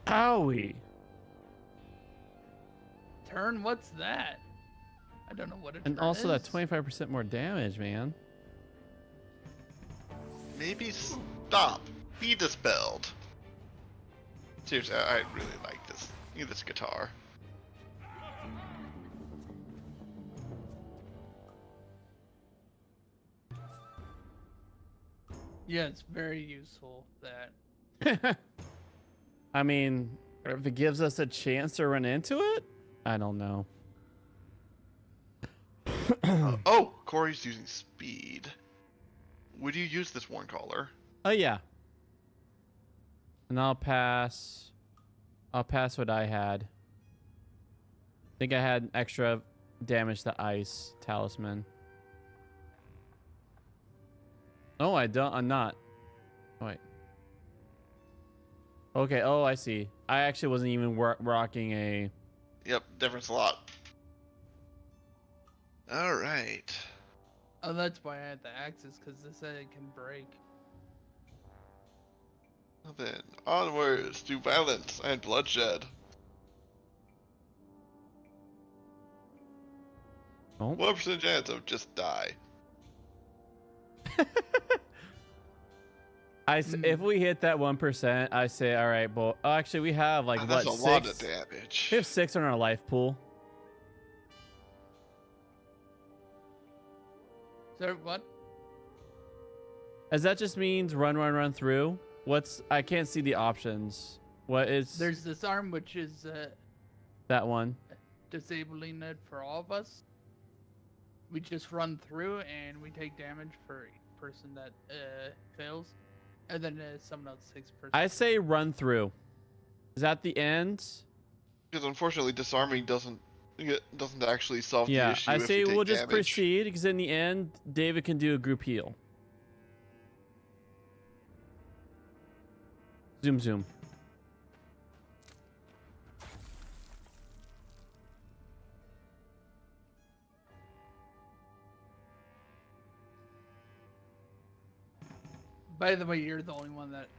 Owie.
Turn, what's that? I don't know what it is.
And also that 25% more damage, man.
Maybe stop. Be dispelled. Seriously, I really like this guitar.
Yeah, it's very useful that.
I mean, Or if it gives us a chance to run into it? I don't know.
Oh, Corey's using speed. Would you use this one caller?
Oh yeah. And I'll pass what I had. I think I had extra damage to ice talisman. Oh, I'm not. Oh, wait. Okay, oh, I see. I actually wasn't even rocking a...
Yep, different slot. Alright.
Oh, that's why I had the axes, because this said it can break.
Well then, onwards to violence and bloodshed.
Oh.
1% chance of just die.
If we hit that 1%, I say, all right, well, actually, we have like,
That's
what,
a
6?
lot of damage.
We have 6 on our life pool.
So what?
As that just means run through? I can't see the options. What is...
There's this arm which is
that one?
disabling it for all of us. We just run through and we take damage for each person that fails. And then someone else takes person.
I say run through. Is that the end?
Because unfortunately, disarming doesn't actually solve the
Yeah,
issue.
I
if
say
you take
we'll just
damage.
proceed because in the end, David can do a group heal. Zoom, zoom.
By the way, you're the only one that...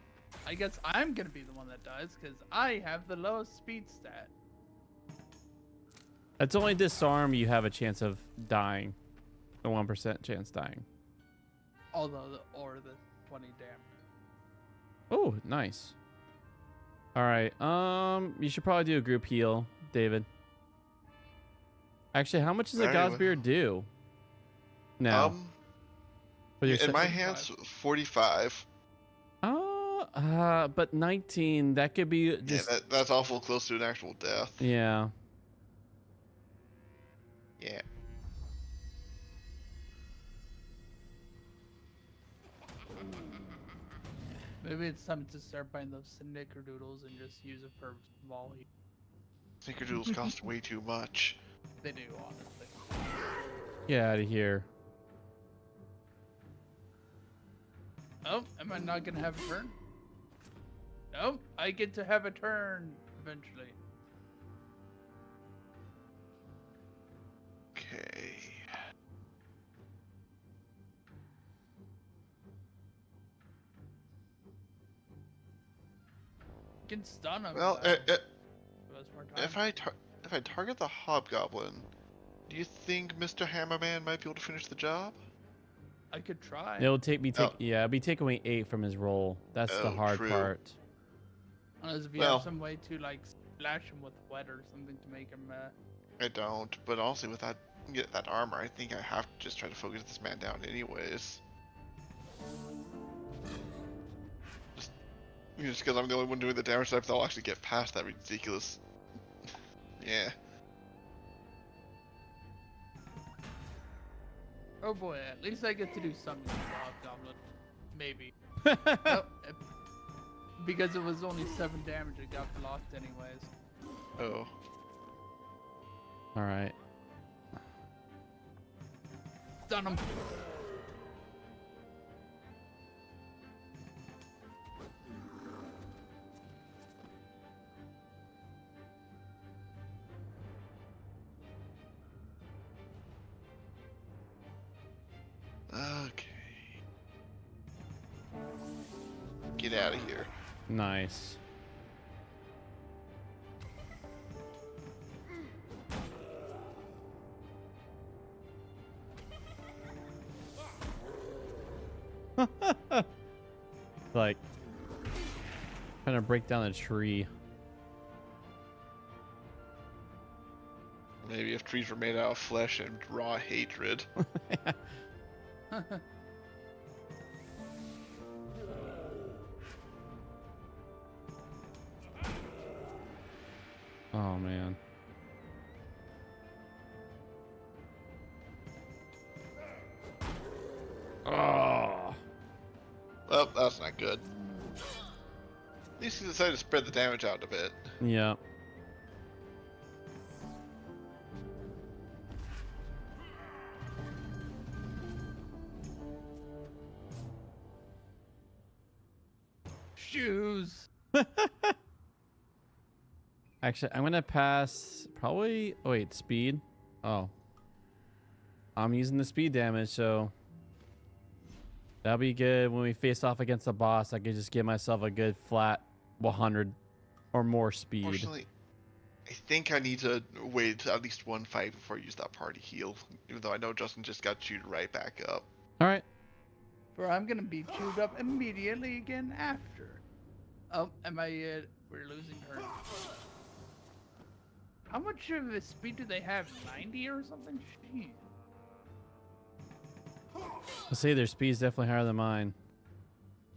I guess I'm going to be the one that dies because I have the lowest speed stat.
It's only disarm you have a chance of dying. A 1% chance dying.
Although, or the 20 damage.
Oh, nice. All right. You should probably do a group heal, David. Actually, how much does a
Very
God's
well.
Beard do? Now, for your
In my
45.
hands, 45.
but 19. That could be just.
Yeah, that's awful close to an actual death.
Yeah.
Yeah.
Maybe it's time to start buying those snickerdoodles and just use it for small heat.
Snickerdoodles cost way too much.
They do, honestly.
Get out of here.
Oh, am I not gonna have a turn? No, I get to have a turn eventually.
Okay.
You can stun him.
Well,
Give us more time.
if I target the Hobgoblin, do you think Mr. Hammerman might be able to finish the job?
I could try.
It'll take me.
Oh.
Yeah, it'll be taking away 8 from his roll. That's the
Oh,
hard
true.
part.
Unless if you
Well-
have some way to like splash him with wet or something to make him.
I don't, but honestly, with that armor, I think I have to just try to focus this man down anyways. Just because I'm the only one doing the damage, so I'll actually get past that ridiculous. Yeah.
Oh boy, at least I get to do something with the Hobgoblin. Maybe. Oh, because it was only 7 damage, it got blocked anyways.
Oh.
All right.
Stun him.
Okay. Get out of here.
Nice. Like trying to break down a tree.
Maybe if trees were made out of flesh and raw hatred.
Oh man. Oh.
Well, that's not good. At least he decided to spread the damage out a bit.
Yeah.
Shoes.
Actually, I'm gonna pass probably. Oh wait, speed. Oh, I'm using the speed damage, so that'll be good when we face off against the boss. I could just give myself a good flat 100 or more speed.
Fortunately, I think I need to wait at least one fight before I use that party heal. Even though I know Justin just got chewed right back up.
All right.
For I'm gonna be chewed up immediately again after. Oh, am I? We're losing her. How much of a speed do they have? 90 or something? Jeez.
I'll say their speed's definitely higher than mine.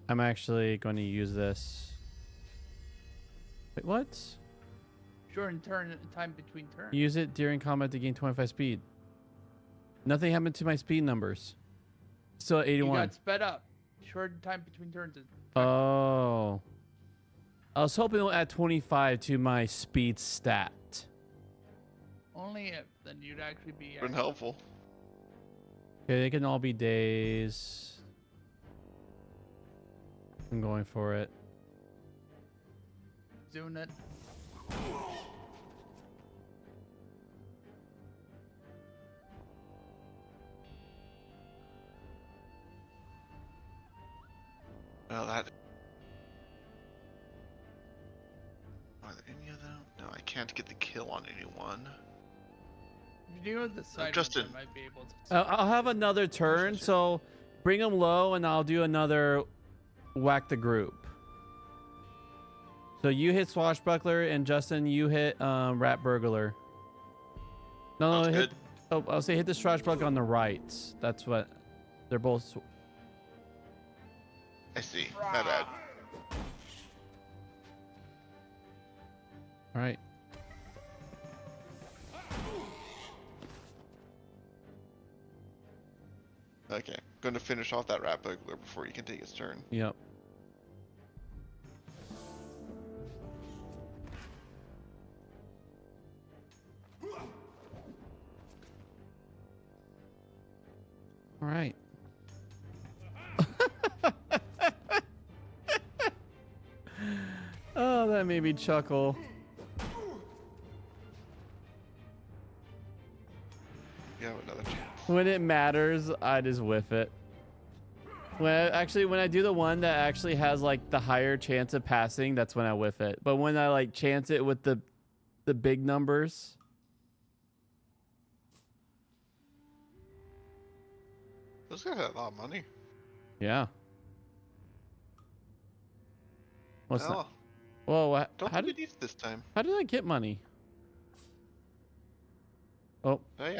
I'm actually going to use this. Wait, what?
Shorten time between turns.
Use it during combat to gain 25 speed. Nothing happened to my speed numbers. Still at
You
81.
got sped up. Shorten time between turns.
Oh. I was hoping it'll add 25 to my speed stat.
Only if, then you'd actually be.
Been helpful.
Okay, they can all be days. I'm going for it.
Doing it.
Well, that. Are there any of them? No, I can't get the kill on anyone.
If you do it the side,
Justin.
I might be able to.
I'll have another turn, so bring them low and I'll do another whack the group. So you hit Swashbuckler and Justin, you hit Rat Burglar. No,
Sounds
hit,
good.
oh, I'll say hit the Swashbuckler on the right. That's what they're both.
I see. My bad.
All right.
Okay. Going to finish off that rat burglar before he can take his turn.
Yep. All right. Oh, that made me chuckle.
You have another chance.
When it matters, I just whiff it. When I do the one that actually has like the higher chance of passing, that's when I whiff it. But when I like chance it with the big numbers,
Those guys have a lot of money.
yeah. What's that?
Oh,
Whoa,
don't
how
think
did
we need it this time.
how did I get money? Oh,
Hey,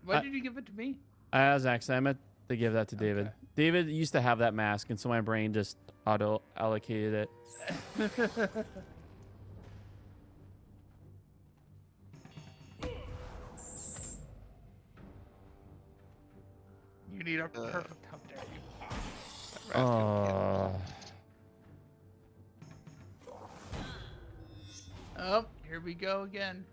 Why did you give it to me?
I was accident. I meant to give that to David.
Okay.
David used to have that mask, and so my brain just auto allocated it.
You need a perfect. How dare you?
that rat's gonna
Oh, here we go again.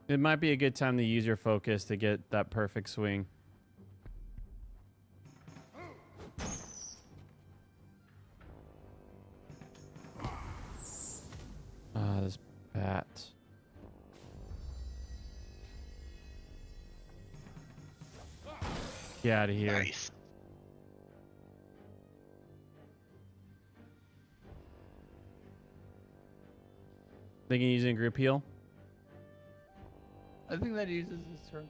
It might be a good time to use your focus to get that perfect swing. Ah, this bat. Get out of
get
here.
nice.
Thinking using group heal?
I think that uses his turn.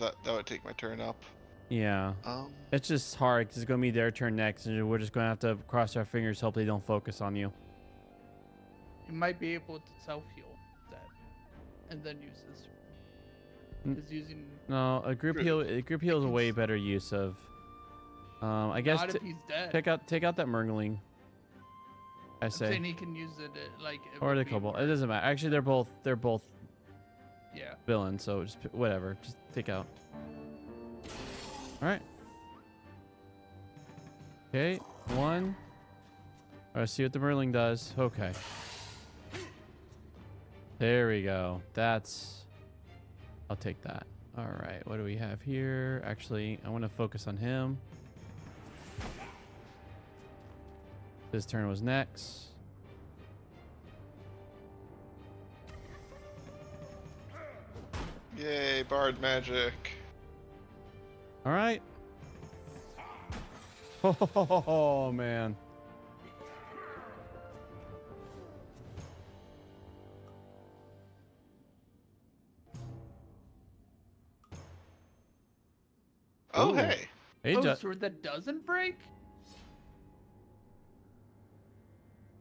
That would take my turn up.
Yeah. It's just hard because it's going to be their turn next, and we're just going to have to cross our fingers, hope they don't focus on you.
You might be able to self heal that, and then use this.
Mm.
Because using
No, a group heal is a way better use of I guess
Not if he's dead.
take out that Mergling. I
I'm
say,
saying he can use it like. It
or
would
the
be
Kobold.
more-
It doesn't matter. Actually, they're both
Yeah.
villains. So just whatever. Just take out. All right. Okay, one. All right, see what the Merling does. Okay. There we go. I'll take that. All right, what do we have here? Actually, I want to focus on him. This turn was next.
Yay, Bard magic.
All right. Oh, man.
Oh,
Ooh.
hey.
Hey,
Oh, sword that doesn't break?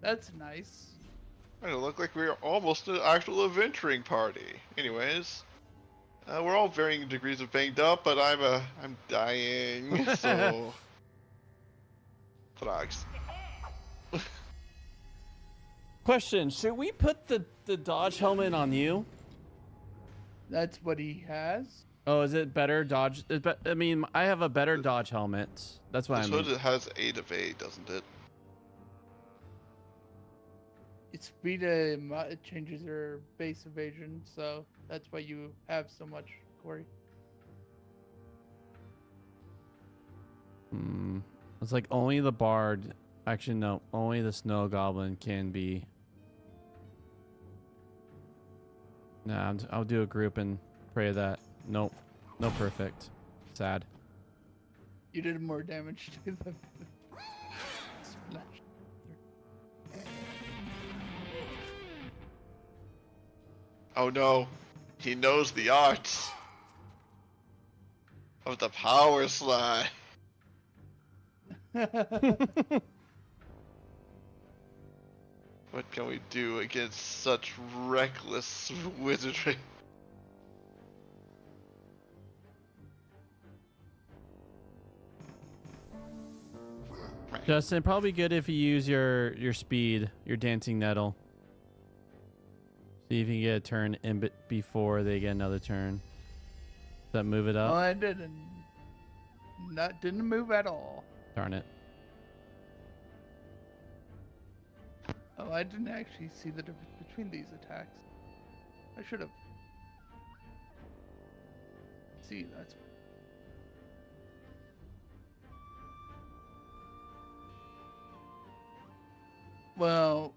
That's nice.
It looked like we were almost an actual adventuring party. Anyways, we're all varying degrees of banged up, but I'm dying, so. Thrags.
Question: should we put the dodge helmet on you?
That's what he has.
Oh, is it better dodge? I mean, I have a better dodge helmet. That's what I
This
mean.
hood has 8 of 8, doesn't it?
Its speed it changes your base evasion, so that's why you have so much, Corey.
It's like only the bard. Actually, no. Only the snow goblin can be. Nah, I'll do a group and pray that. Nope. No perfect. Sad.
You did more damage to the splash.
Oh no, he knows the arts of the power slide. What can we do against such reckless wizardry?
Justin, probably good if you use your speed, your dancing nettle. See if you can get a turn in before they get another turn. Does that move it
Oh,
up?
I didn't. Didn't move at all.
Darn it.
Oh, I didn't actually see the difference between these attacks. I should have. See, that's. Well,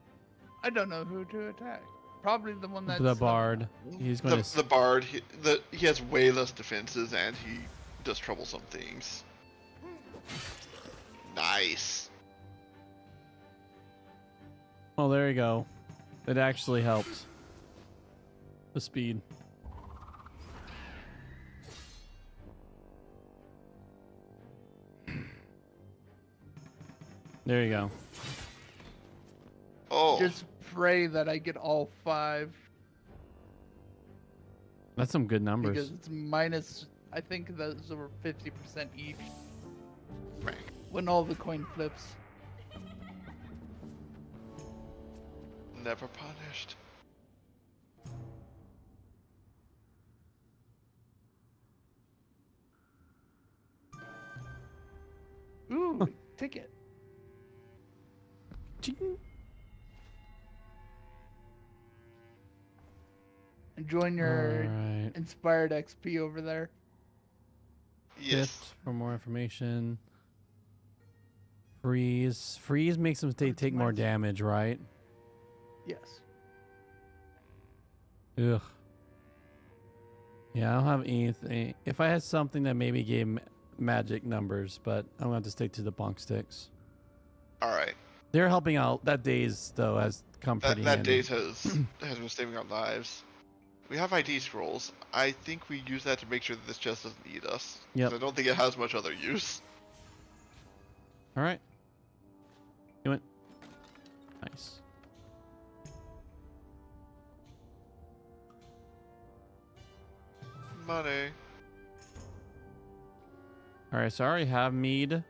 I don't know who to attack. Probably the one that's
The bard. He's going to.
The bard, he has way less defenses and he does troublesome things. Nice.
Oh, there you go. It actually helped. The speed. There you go.
Oh,
Just pray that I get all 5
That's some good numbers.
because it's minus. I think those are 50% each
right.
when all the coin flips.
Never punished.
Ooh, ticket.
Ching.
And join your
Alright.
inspired XP over there.
Yes.
Shift for more information. Freeze. Freeze makes them
It's
take more
nice.
damage, right?
Yes.
Ugh. Yeah, I don't have anything. If I had something that maybe gave magic numbers, but I'm going to have to stick to the bonk sticks.
All right.
They're helping out. That days, though, has come pretty
That
handy.
days has been saving our lives. We have ID scrolls. I think we use that to make sure that this chest doesn't eat us. 'Cause
Yep.
I don't think it has much other use.
All right. You went. Nice.
Money.
All right, so I already have mead.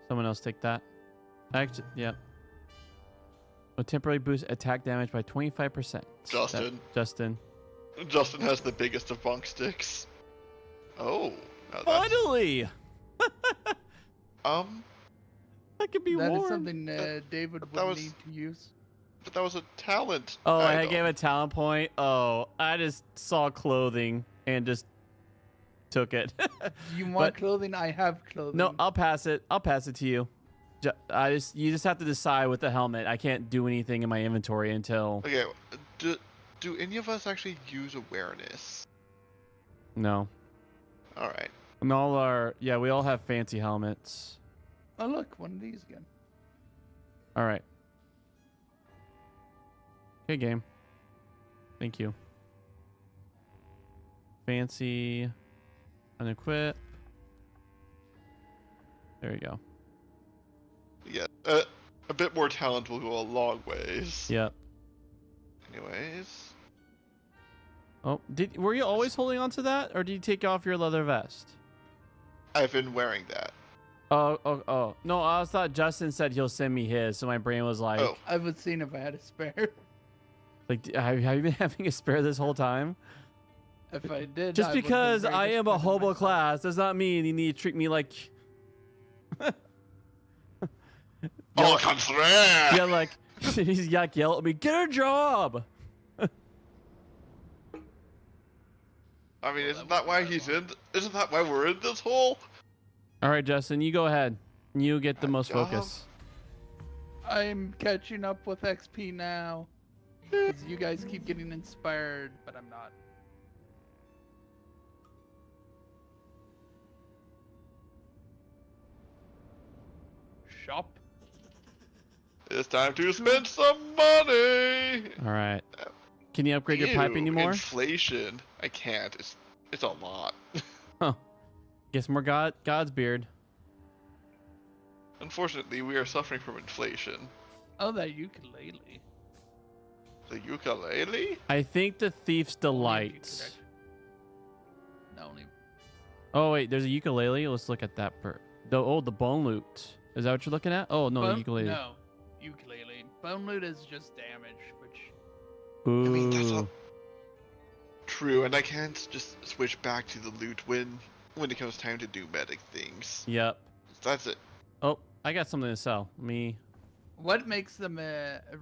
Someone else take that. Actually, yeah. Will temporarily boost attack damage by 25%.
Justin.
Justin.
Justin has the biggest of bunk sticks. Oh. Now that's,
Finally! That could be
That is
worn.
something David
that
would
was-
need to use.
but that was a talent.
Oh, I
item.
gave a talent point. Oh, I just saw clothing and just took it.
Do you want
But-
clothing? I have clothing.
No, I'll pass it. I'll pass it to you. You just have to decide with the helmet. I can't do anything in my inventory until
Okay. Do any of us actually use awareness?
no.
All right.
And all our we all have fancy helmets.
Oh, look, one of these again.
All right. Okay, game. Thank you. Fancy. Unequip. There you go.
Yeah. A bit more talent will go a long ways.
Yep.
Anyways.
Oh, were you always holding on to that, or did you take off your leather vest?
I've been wearing that.
Oh. No, I thought Justin said he'll send me his, so my brain was like,
Oh.
I would seen if I had a spare.
have you been having a spare this whole time?
If I did,
Just
I would've been
because
very
I am a
disappointed in
hobo
myself.
class does not mean you need to treat me like.
Oh, come through!
Yeah, like he's like yell at me, get a job.
I mean, isn't that why Isn't that why we're in this hole?
All right, Justin, you go ahead. You get the
A
most
job?
focus.
I'm catching up with XP now. 'Cause you guys keep getting inspired, but I'm not. Shop.
It's time to spend some money.
All right. Can you upgrade your pipe
Ew,
anymore?
Inflation. I can't. It's a lot.
Guess more God's beard.
Unfortunately, we are suffering from inflation.
Oh, that ukulele.
The ukulele?
I think the thief's
Only if you
delight.
could actually- No, only.
Oh wait, there's a ukulele. Let's look at that the bone loot. Is that what you're looking at? Oh no, the
Bone-
ukulele.
No, ukulele. Bone loot is just damage, which
Ooh.
I mean, that's all true, and I can't just switch back to the loot when it comes time to do medic things.
Yep.
That's it.
Oh, I got something to sell.
what makes them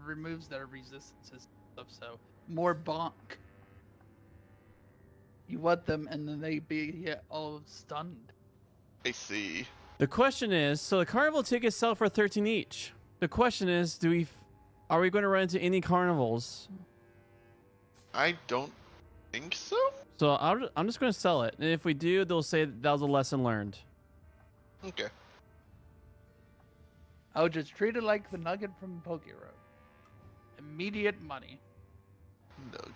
removes their resistances and stuff. So more bonk. You want them, and then they be all stunned.
I see.
The question is, so the carnival tickets sell for 13 each. The question is, are we going to run into any carnivals?
I don't think so.
So I'm just going to sell it, and if we do, they'll say that was a lesson learned.
Okay.
I would just treat it like the nugget from Poke Road. Immediate money.
Nug.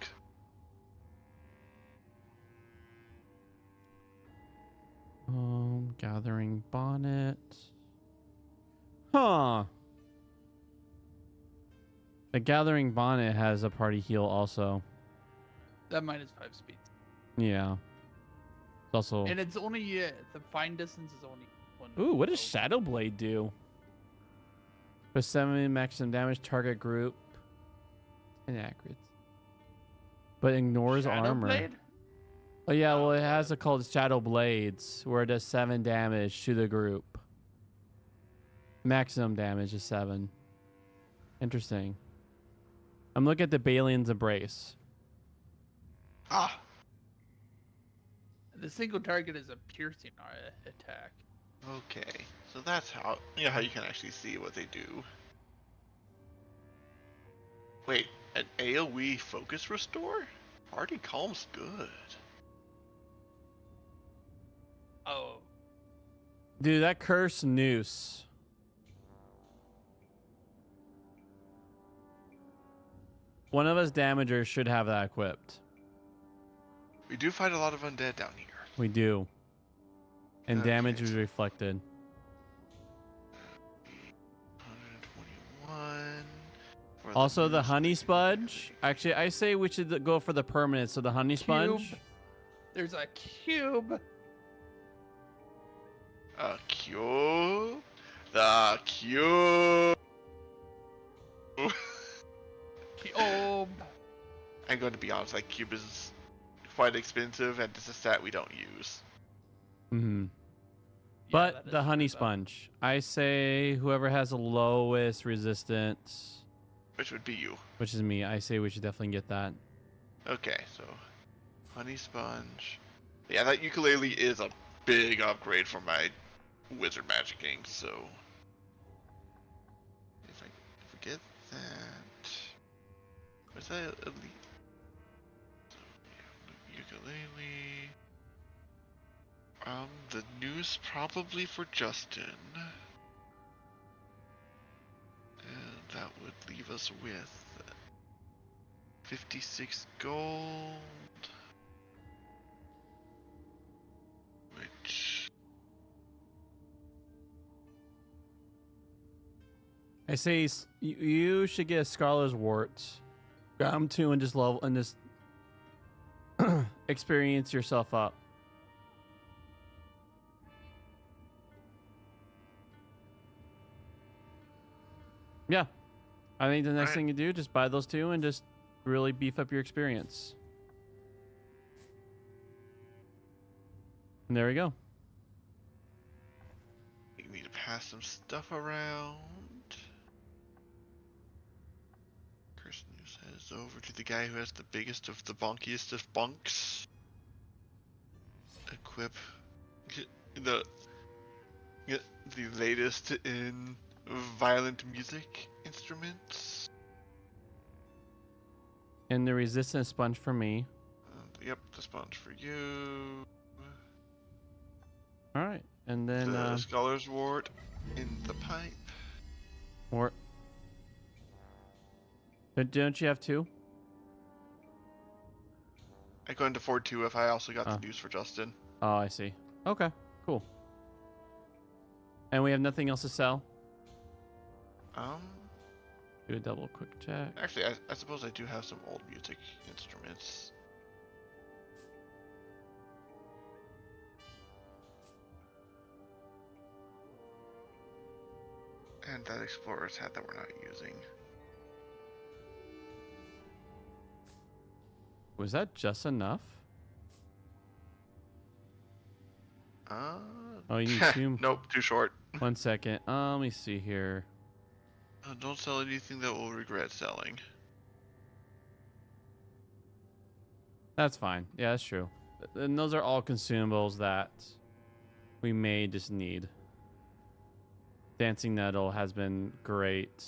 Gathering bonnet. Huh. The gathering bonnet has a party heal also.
That minus 5 speeds.
Yeah. It's also.
And it's only the fine distance is only one.
Ooh, what does
so-
Shadow Blade do? For 7 maximum damage, target group. Inaccurate. But ignores
Shadow
armor.
Blade?
Oh yeah, well it
Oh,
has a called Shadow Blades, where it does 7 damage to the group. Maximum damage is 7. Interesting. I'm looking at the Balian's Embrace.
Ah.
The single target is a piercing attack.
Okay. So that's how you can actually see what they do. Wait, an AoE focus restore? Party calm's good.
Oh,
Dude, that cursed noose. One of us damagers should have that equipped.
We do fight a lot of undead down here.
We do. And damage
Okay.
is reflected.
121. for
Also, the
loose
honey
basic
spudge. Actually, I say we should go for the permanent. So the honey sponge.
Cube. There's a cube.
A cube? The cube.
Oh,
I'm going to be honest, like cube is quite expensive, and it's a stat we don't use.
Mm-hmm.
yeah,
But
that is
the honey
true, though.
sponge, I say whoever has the lowest resistance,
Which would be you.
which is me, I say we should definitely get that.
Okay, so honey sponge. Yeah, that ukulele is a big upgrade for my wizard magicking. So if I forget that, was that elite? Ukulele. The news probably for Justin. And that would leave us with 56 gold. Which
I say you should get a Scholar's Wart, grab 'em 2, and just level and just experience yourself up. Yeah, I think the next
Right.
thing you do, just buy those 2 and just really beef up your experience. And there we go.
we need to pass some stuff around. Kirsten says over to the guy who has the biggest of the bonkiest of bunks. Equip the the latest in violent music instruments.
And the resistance sponge for me.
Yep, the sponge for you.
All right, and then
The Scholar's Wart in the pipe.
or but don't you have 2?
I couldn't afford 2 if I also got
Oh.
the news for Justin.
Oh, I see. Okay, cool. And we have nothing else to sell. Do a double quick check.
Actually, I suppose I do have some old music instruments. And that Explorer's hat that we're not using.
Was that just enough? Oh, you need 2.
Nope, too short.
1 second. Let me see here.
Don't sell anything that we'll regret selling.
That's fine. Yeah, that's true. And those are all consumables that we may just need. Dancing Nettle has been great.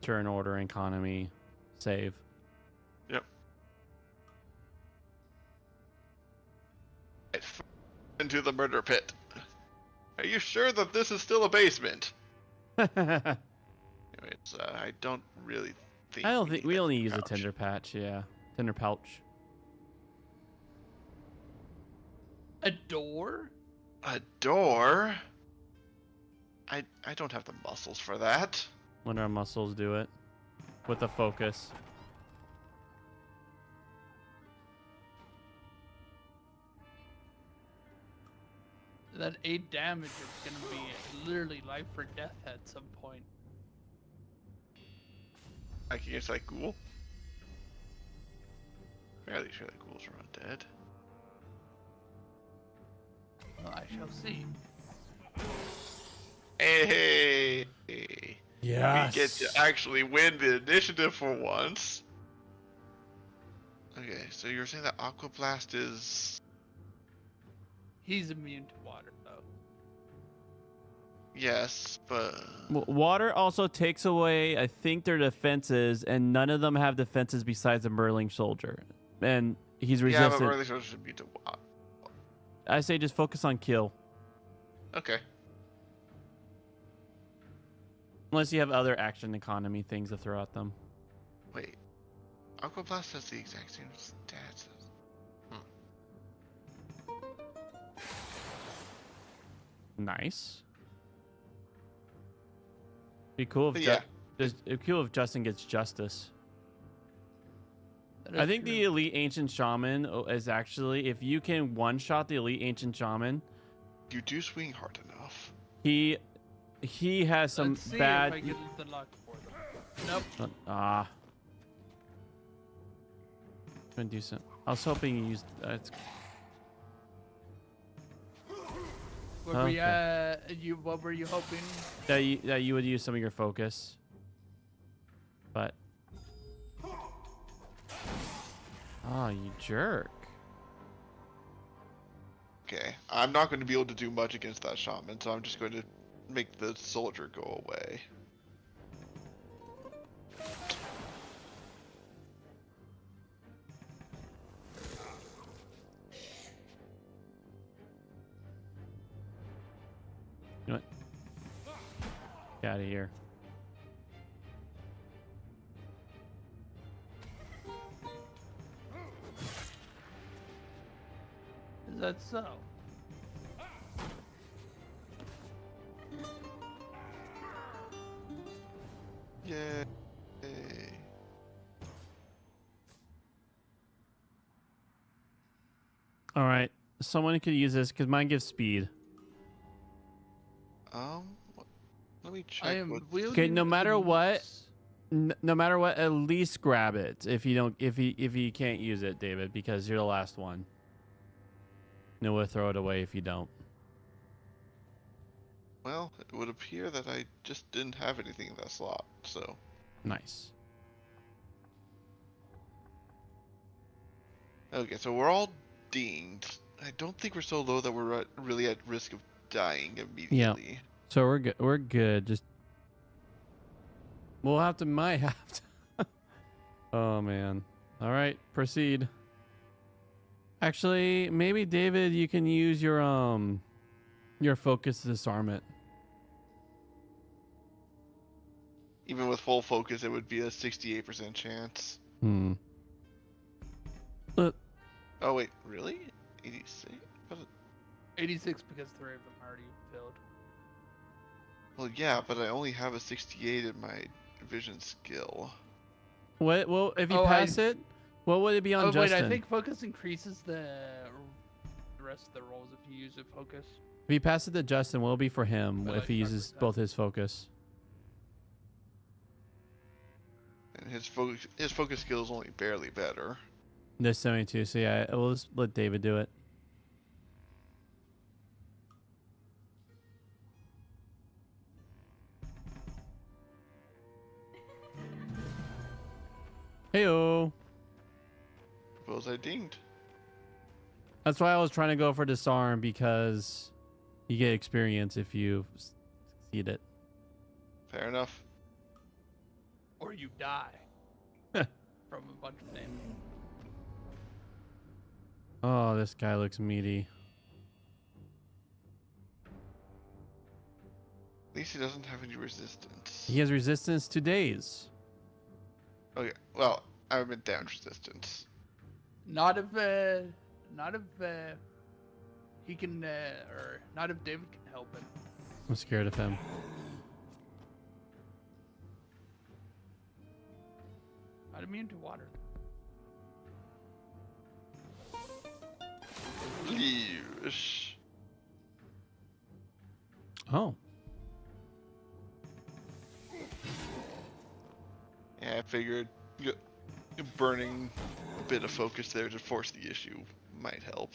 Turn order economy. Save.
Yep. Into the murder pit. Are you sure that this is still a basement? Anyways, I don't really think.
I don't think
need
we
that
only use a
pouch.
tender patch. Yeah, tender pouch.
a door?
A door? I don't have the muscles for that.
When our muscles do it with a focus.
That 8 damage is gonna be literally life or death at some point.
Like against like ghoul? Fairly sure that ghouls are undead.
Well, I shall see.
Hey!
Yeah.
We get to actually win the initiative for once. Okay, so you're saying that Aqua Blast is...
He's immune to water, though.
Yes, but...
Water also takes away, I think, their defenses, and none of them have defenses besides the Merling soldier. And he's
Yeah, but
resistant.
Merlin Soldier should be to...
I say just focus on kill.
Okay.
Unless you have other action economy things to throw at them.
Wait. Aqua Blast has the exact same stats as...
Nice. Be cool if
Yeah.
it'd be cool if Justin gets justice.
That
I
is
think the
true.
elite ancient shaman is actually, if you can one shot the elite ancient shaman,
You do swing hard enough.
he he has some
Let's see
bad.
if I get the luck for them. Nope.
Gonna do some. I was hoping you used.
What were you hoping?
That you would use some of your focus. But. Oh, you jerk.
Okay, I'm not going to be able to do much against that shaman, so I'm just going to make the soldier go away.
You know what? Get out of here.
Is that so?
Yay.
All right. Someone could use this because mine gives speed.
Let me check.
I am
what's-
wielding
Okay, no matter
the
what,
moose.
No matter what, at least grab it if you can't use it, David, because you're the last one. No, we'll throw it away if you don't.
Well, it would appear that I just didn't have anything in that slot, so.
Nice.
Okay, so we're all dinged. I don't think we're so low that we're really at risk of dying immediately.
So we're good. We're good. Just might have to. Oh man. All right, proceed. Actually, maybe David, you can use your focus to disarm it.
Even with full focus, it would be a 68% chance.
Hmm. But
Oh wait, really? 86?
86 because 3 of them already filled.
Well, yeah, but I only have a 68 in my vision skill.
what? Well, if you
Oh,
pass it, what would it be on
Oh wait,
Justin?
I think focus increases the rest of the rolls if you use a focus.
If you pass it to Justin, what will it be for him
By
if
like
he uses
5%.
both his focus?
And his focus skill is only barely better.
This 72. So yeah, we'll just let David do it. Heyo.
Suppose I dinged.
That's why I was trying to go for disarm, because you get experience if you succeed it.
Fair enough.
Or you die from a bunch of damage.
Oh, this guy looks meaty.
At least he doesn't have any resistance.
He has resistance to days.
Okay, well, I'm in damage resistance.
Not if he can, or not if David can help it.
I'm scared of him.
Not immune to water.
Yeesh.
Oh.
Yeah, I figured burning a bit of focus there to force the issue might help.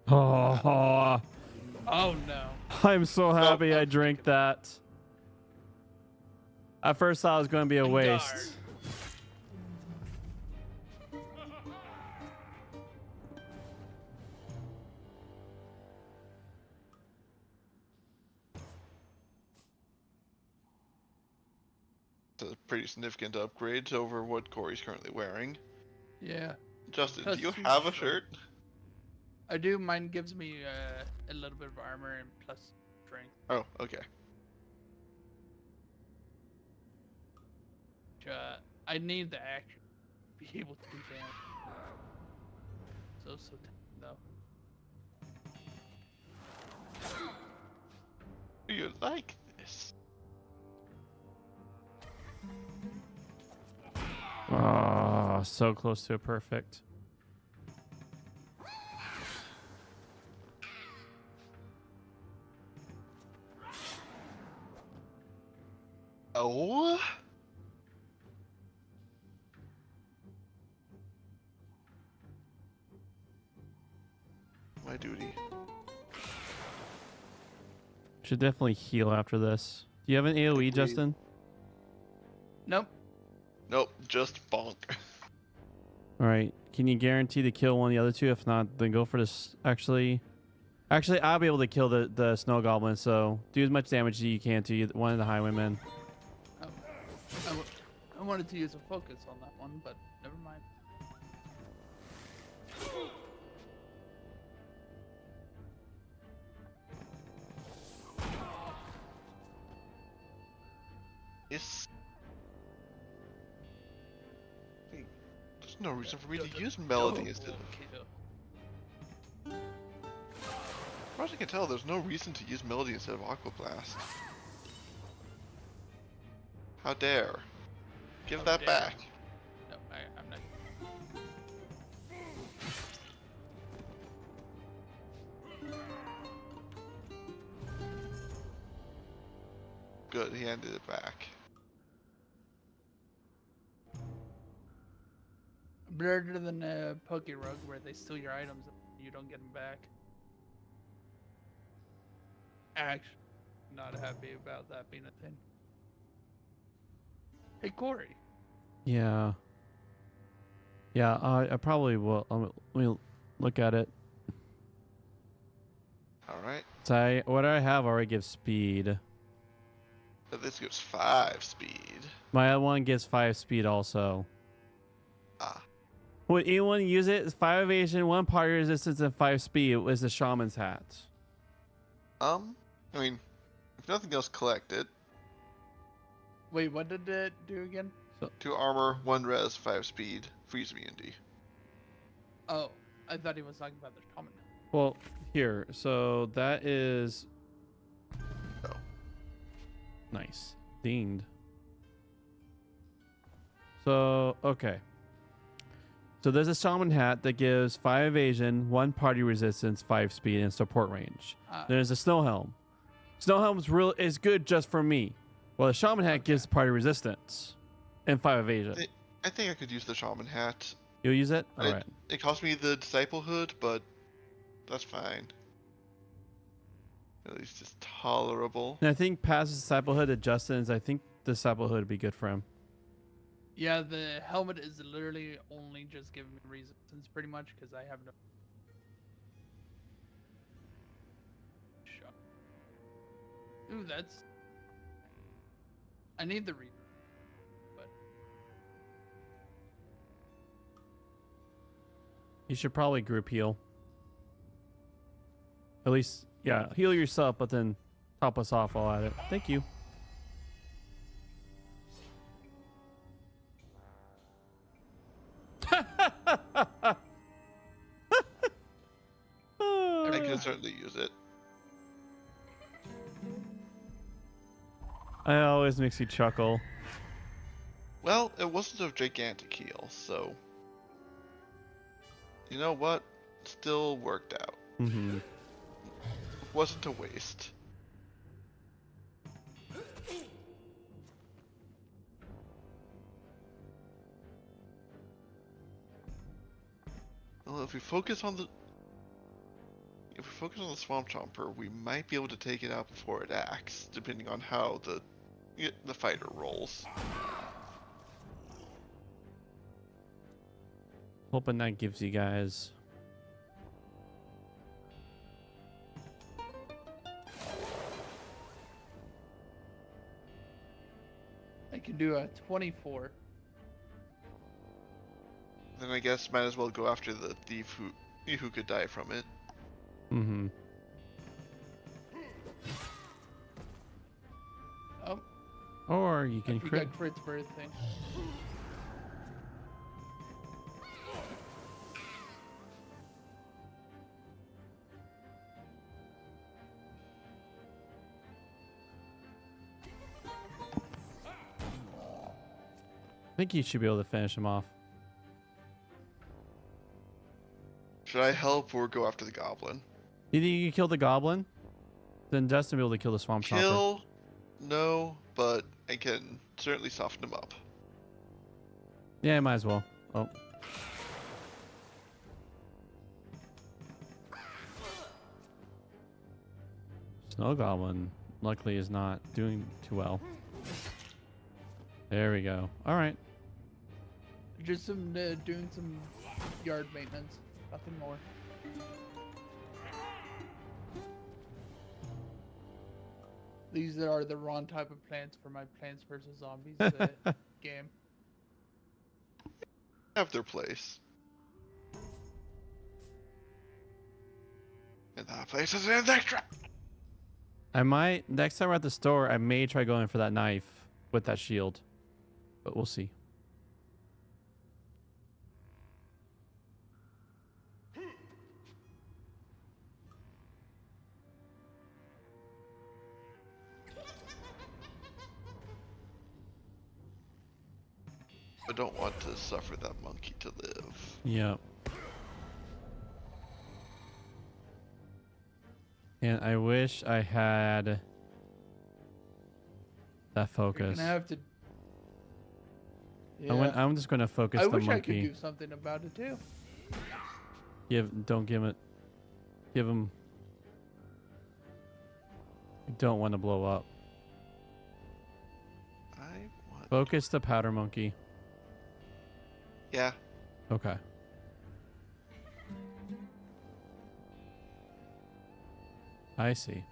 Oh,
Oh no.
I'm so happy I drank that. At first, I thought it was going to be a
Darn.
waste.
It's a pretty significant upgrade over what Corey's currently wearing.
Yeah,
Justin,
Plus
do you
2
have a
strength.
shirt?
I do. Mine gives me a little bit of armor and plus strength.
Oh, okay.
Which, I need the action to be able to do damage. So tempting though.
Do you like this?
Oh, so close to a perfect.
Oh? My duty.
Should definitely heal after this. Do you have an AoE,
Agreed.
Justin?
Nope.
Nope, just bonk.
All right. Can you guarantee to kill one of the other two? If not, then go for this. Actually, I'll be able to kill the snow goblin. So do as much damage as you can to one of the highwaymen.
Oh, I wanted to use a focus on that one, but never mind.
It's... Wait, there's no reason for me to use Melody instead of... As far as I can tell, there's no reason to use Melody instead of Aqua Blast. How dare. Give
How
that
dare.
back.
No, I'm not.
Good, he handed it back.
Better than a Poke Rug where they steal your items and you don't get them back. Actually, not happy about that being a thing. Hey, Corey.
Yeah. Yeah, I probably will. Let me look at it.
Alright.
So what I have already gives speed.
So this gives 5 speed.
My other one gives 5 speed also.
Ah.
Would anyone use it? 5 evasion, 1 party resistance, and 5 speed. It was the shaman's hat.
I mean, if nothing else, collect it.
Wait, what did it do again?
2 armor, 1 res, 5 speed, freeze immunity.
Oh, I thought he was talking about the shaman.
Well, here. So that is
Oh.
nice. Dinged. So, okay. So there's a shaman hat that gives 5 evasion, 1 party resistance, 5 speed, and support range. There's a snow helm. Snow helm's is good just for me. Well, the shaman hat gives party resistance and 5 evasion.
I think I could use the shaman hat.
You'll use it? All right.
It cost me the disciple hood, but that's fine. At least it's tolerable.
And I think past disciplehood to Justin's, I think disciplehood would be good for him.
Yeah, the helmet is literally only just giving me resistance pretty much because I have no shot. Ooh, that's... I need the read. But
You should probably group heal. At least, yeah, heal yourself, but then top us off while at it. Thank you.
I can certainly use it.
It always makes you chuckle.
Well, it wasn't a gigantic heal, so... You know what? Still worked out.
Mm-hmm.
Wasn't a waste. Well, if we focus on the Swamp Chomper, we might be able to take it out before it acts, depending on how the fighter rolls.
Hoping that gives you guys.
I can do a 24.
Then I guess might as well go after the thief who could die from it.
Mm-hmm.
Oh,
Or you
I
can crit.
forgot crit's birthday.
think you should be able to finish him off.
Should I help or go after the goblin?
You think you can kill the goblin? Then Dustin will be able to kill the swamp chomper.
Kill? No, but I can certainly soften him up.
Yeah, might as well. Oh. Snow goblin, luckily, is not doing too well. There we go. All right.
Just some doing some yard maintenance. Nothing more. These are the wrong type of plants for my Plants vs Zombies game.
Have their place. And that place is an extra.
I might, next time we're at the store, I may try going for that knife with that shield. But we'll see.
I don't want to suffer that monkey to live.
Yep. And I wish I had that focus.
You're gonna have to. Yeah.
I'm just gonna focus
I
the
wish I
monkey.
could do something about it too.
Don't give it. Give him. I don't want to blow up.
I want.
Focus the powder monkey.
Yeah.
Okay. I see.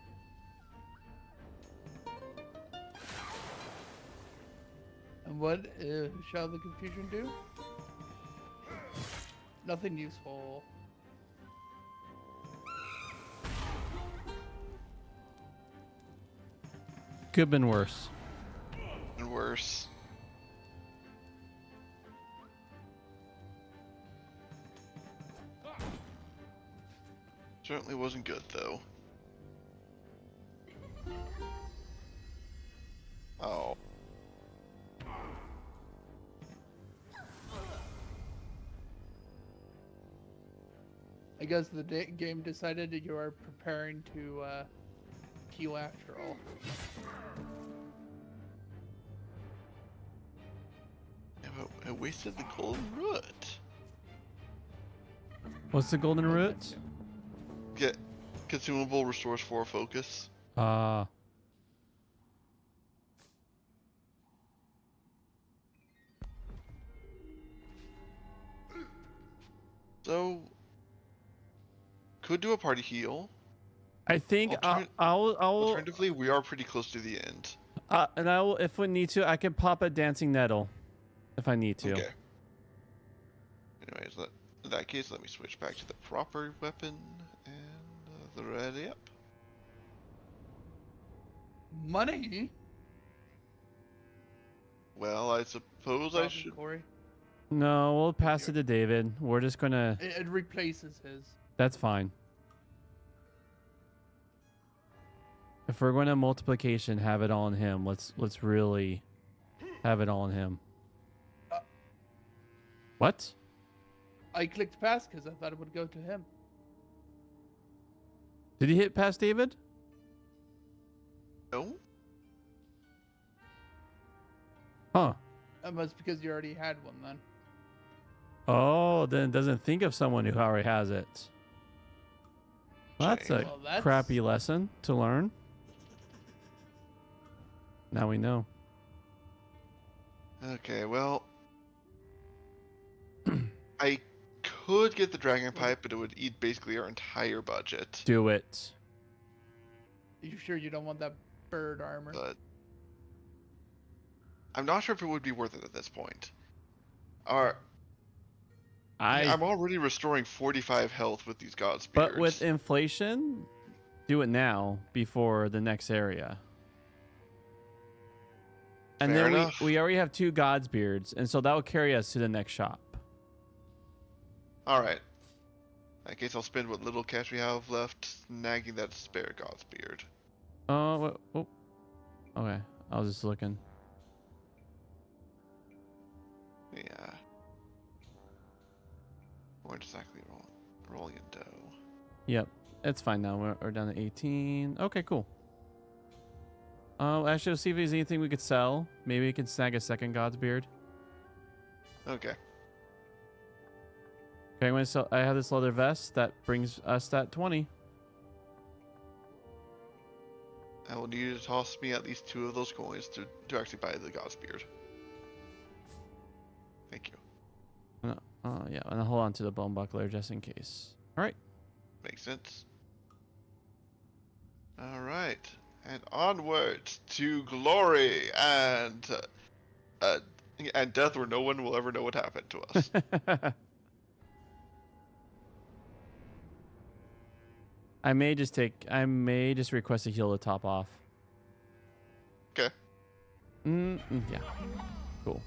And what shall the confusion do? Nothing useful.
Could have been worse.
And worse. Certainly wasn't good though. Oh.
I guess the game decided that you are preparing to heal after all.
Yeah, but I wasted the golden root.
What's the golden root?
Get consumable restores 4 focus.
Ah.
So could do a party heal.
I think I'll
Alternatively, we are pretty close to the end.
and I will, if we need to, I can pop a dancing nettle if I need to.
Okay. Anyways, in that case, let me switch back to the proper weapon and the ready up.
Money.
Well, I suppose I should.
Corey.
No, we'll pass it to David. We're just gonna.
It replaces his.
That's fine. If we're going to multiplication, have it all on him. Let's really have it all on him. What?
I clicked pass because I thought it would go to him.
Did he hit past David?
No.
Huh.
That must because you already had one then.
Oh, then it doesn't think of someone who already has it. Well, that's a
Well,
crappy lesson to learn. Now we know.
Okay, well, I could get the dragon pipe, but it would eat basically our entire budget.
Do it.
Are you sure you don't want that bird armor?
But I'm not sure if it would be worth it at this point. I'm already restoring 45 health with these god spears.
But with inflation, do it now before the next area. And
Fair
then
enough.
we already have 2 God's beards, and so that will carry us to the next shop.
All right. In that case, I'll spend what little cash we have left nagging that spare god's beard.
Oh, okay. I was just looking.
point exactly rolling in dough.
Yep, it's fine now. We're down to 18. Okay, cool. Actually, let's see if there's anything we could sell. Maybe we can snag a second God's Beard.
Okay.
Okay, I'm gonna sell. I have this leather vest that brings us that 20.
I will need you to toss me at least 2 of those coins to actually buy the God's Beard. Thank you.
Yeah, and I'll hold on to the bone buckler just in case. All right.
Makes sense. All right, and onwards to glory and death, where no one will ever know what happened to us.
I may just request a heal to top off.
Okay.
Yeah. Cool.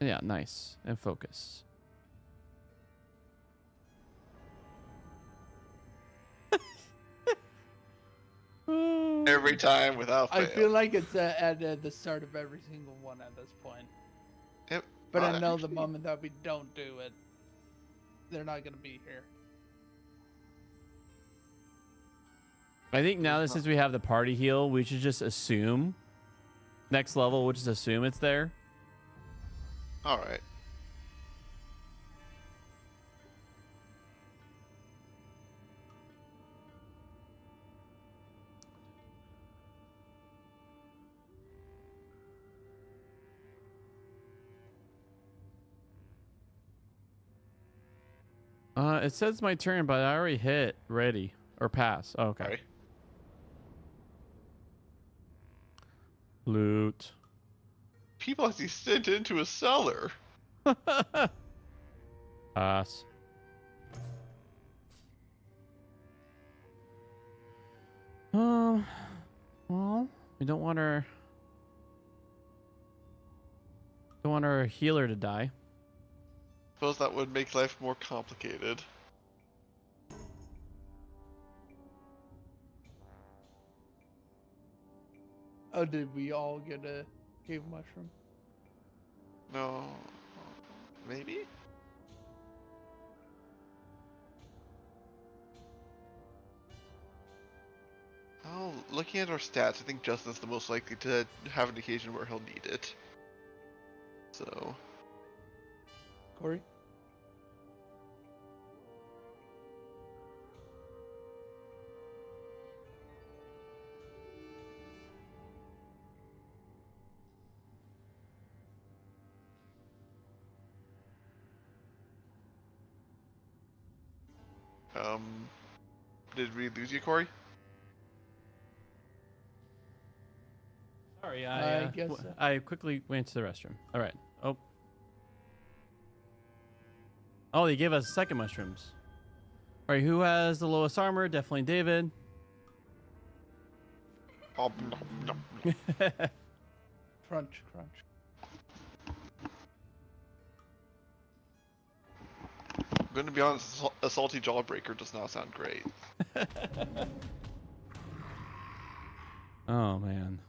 Yeah, nice. And focus.
Every time without fail.
I feel like it's at the start of every single one at this point.
Yep.
But I know the moment that we don't do it, they're not going to be here.
I think now that since we have the party heal, we should just assume next level, we'll just assume it's there.
All right.
It says my turn, but I already hit ready or pass. Oh, okay.
Sorry.
Loot.
People actually sent into a cellar.
Pass. Well, we don't want our healer to die.
Suppose that would make life more complicated.
Oh, did we all get a cave mushroom?
No. Maybe? Oh, looking at our stats, I think Justin's the most likely to have an occasion where he'll need it. So...
Corey?
Did we lose you, Corey?
Sorry,
I guess so.
I quickly went to the restroom. All right. Oh, they gave us second mushrooms. All right, who has the lowest armor? Definitely David.
Oh, no.
Crunch, crunch.
I'm gonna be honest, a salty jawbreaker does not sound great.
Oh, man.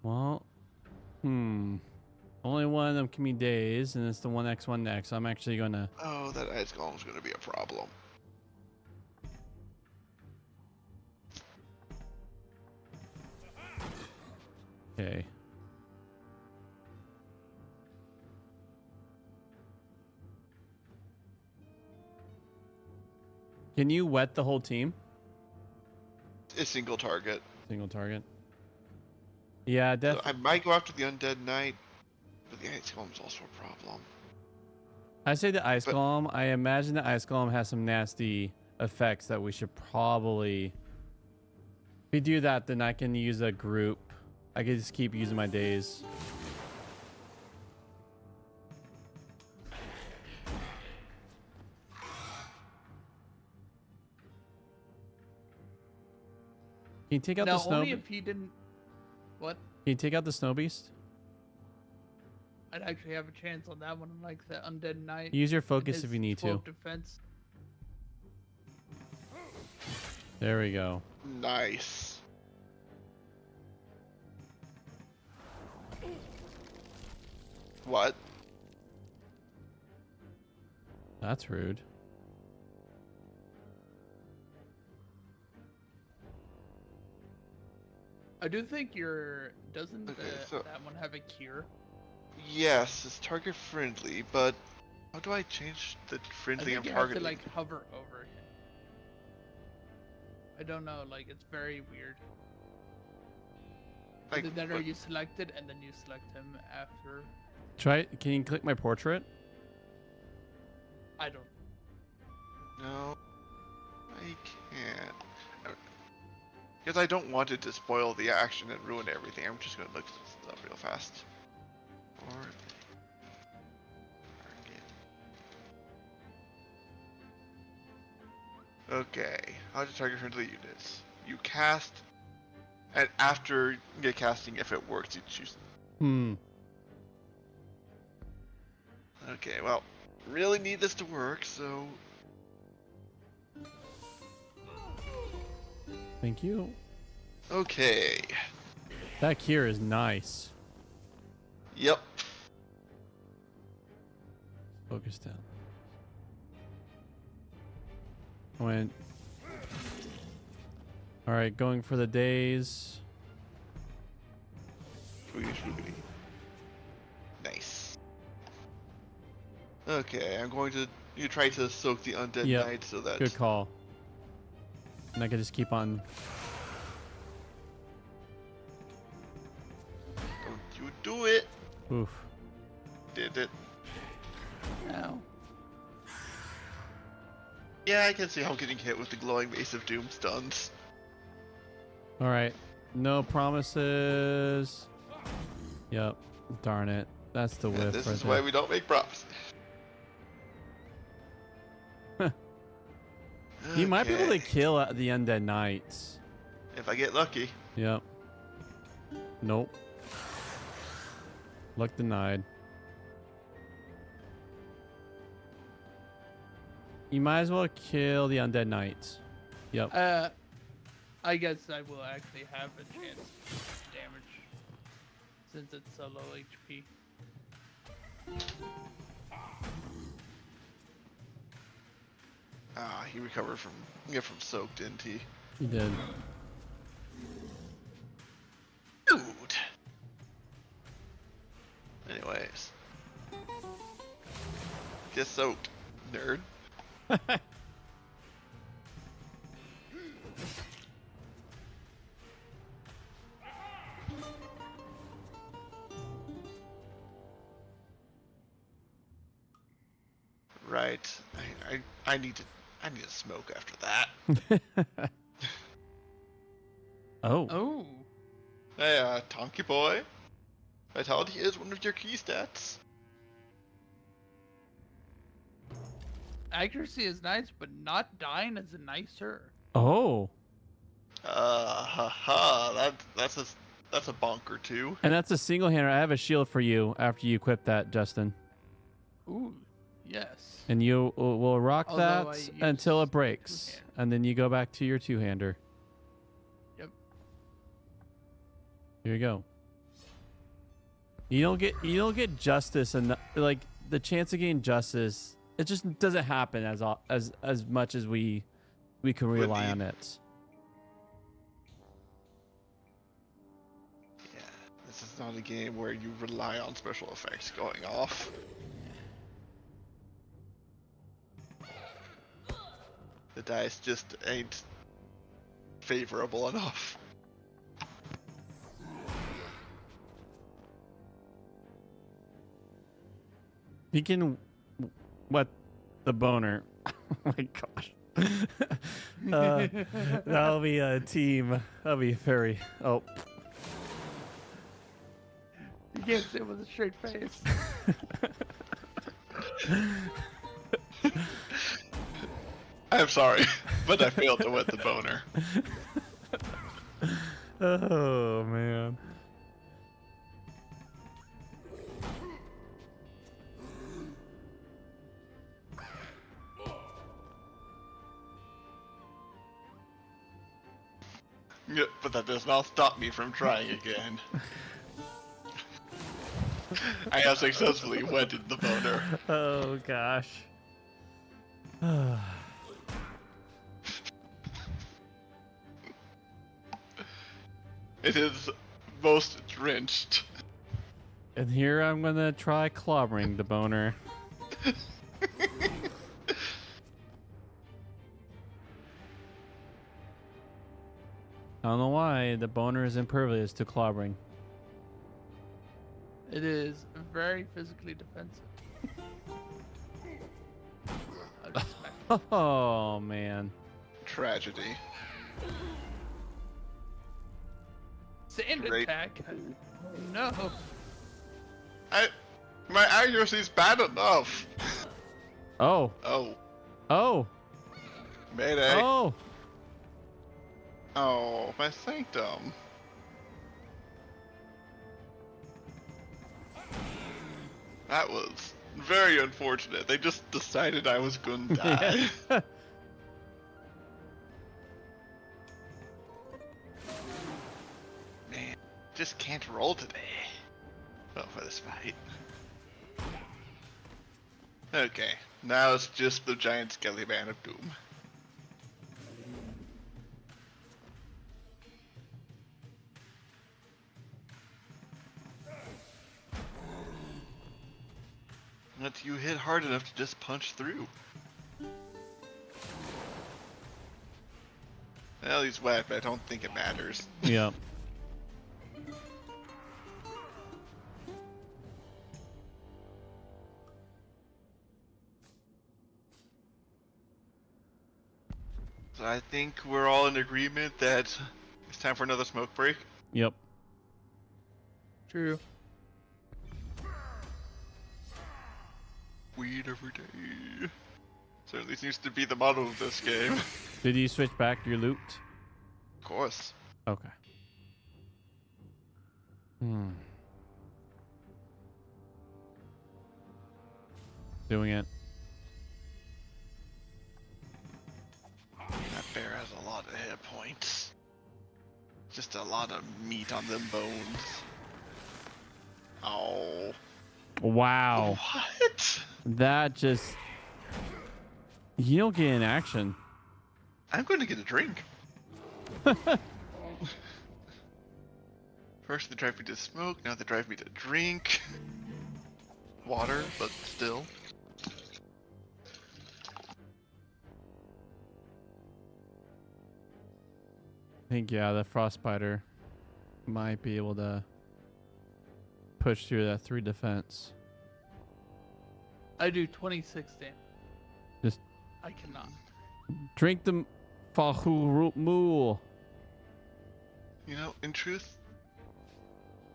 Well, only one of them can be days, and it's the 1x1 next. So I'm actually gonna.
Oh, that ice golem's gonna be a problem.
Okay. Can you wet the whole team?
A single target.
Single target. Yeah,
So
definitely.
I might go after the Undead Knight, but the ice golem's also a problem.
I say the ice golem. I imagine the ice golem has some nasty effects that we should probably. If we do that, then I can use a group. I can just keep using my days. Can you take out
No,
the snow?
only if he didn't. What?
Can you take out the snow beast?
I'd actually have a chance on that one, like the Undead Knight.
Use your
and
focus
his
if you need
12
to.
Defense.
There we go.
Nice. What?
That's rude.
I do think doesn't
Okay, so-
that one have a cure?
Yes, it's target friendly, but how do I change the
I
friendly I'm
think you have to
targeting?
like hover over him. I don't know, like it's very weird.
Like,
Either that or
what-
you select it and then you select him after.
Try. Can you click my portrait?
I don't.
No, I can't. Because I don't want it to spoil the action and ruin everything. I'm just gonna look this up real fast. Or target. Okay, how to target friendly units. You cast, and after you get casting, if it works, you choose.
Hmm.
Okay, well, really need this to work, so
Thank you.
okay.
That cure is nice.
Yep.
Focus down. Went. All right, going for the days.
Shwoogity. Nice. Okay, I'm going to try to soak the undead
Yep,
knight so that
Good call. And I could just keep on.
don't you do it.
Oof.
Did it?
No.
Yeah, I can see how getting hit with the glowing mace of doom stuns.
All right. No promises. Yep. Darn it. That's the
And
whiff
this
right
is
there.
why we don't make promises.
You might be able to
Okay,
kill the undead knights.
if I get lucky.
Yep. Nope. Luck denied. You might as well kill the undead knights. Yep.
I guess I will actually have a chance to damage since it's so low HP.
Ah, he recovered from soaked, didn't he?
You did.
Dude. Anyways. Get soaked, nerd. Right. I need to smoke after that.
Oh.
Oh.
Hey, Tonky boy. Vitality is one of your key stats.
Accuracy is nice, but not dying is nicer.
Oh.
That's a bonker too.
And that's a single hander. I have a shield for you after you equip that, Justin.
Ooh, yes.
And you will rock
Although I
that until
use
it breaks.
two-hander.
And then you go back to your two-hander.
Yep.
Here you go. You don't get justice, and like the chance of getting justice, it just doesn't happen as much as we can rely on it.
Yeah, this is not a game where you rely on special effects going off. The dice just ain't favorable enough.
He can wet the boner. Oh my gosh. That'll be a team. That'll be very. Oh.
You can't sit with a straight face.
I'm sorry, but I failed to wet the boner.
Oh man.
Yep, but that does not stop me from trying again. I have successfully wetted the boner.
Oh gosh.
It is most drenched.
And here I'm gonna try clobbering the boner. I don't know why the boner is impervious to clobbering.
It is very physically defensive. I'll just smack
Oh man.
Tragedy.
Sand
Great.
attack. No.
My accuracy's bad enough.
Oh.
Oh,
Oh.
Mayday.
Oh.
Oh, my sanctum. That was very unfortunate. They just decided I was gonna die.
Yeah.
Man, just can't roll today. Well, for this fight. Okay, now it's just the giant skelly man of doom. But you hit hard enough to just punch through. Well, he's wet, but I don't think it matters.
Yep.
So I think we're all in agreement that it's time for another smoke break.
Yep.
True.
Weed every day. Certainly seems to be the motto of this game.
Did you switch back your loot?
Of course.
Okay. Doing it.
That bear has a lot of hit points. Just a lot of meat on them bones. Oh.
Wow.
What?
That just... You don't get in action.
I'm going to get a drink. First they drive me to smoke, now they drive me to drink. Water, but still.
I think, yeah, the Frostbiter might be able to push through that 3 defense.
I do 26 damage.
Just
I cannot.
drink the Fahurmul.
You know, in truth,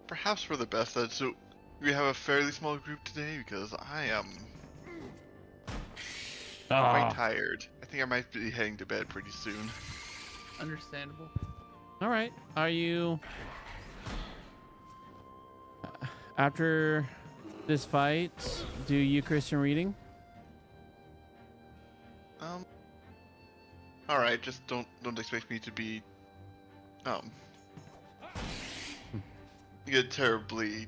perhaps for the best that so we have a fairly small group today because I am quite tired. I think I might be heading to bed pretty soon.
Understandable.
All right. Are you... After this fight, do you Christian reading?
All right, just don't expect me to be get terribly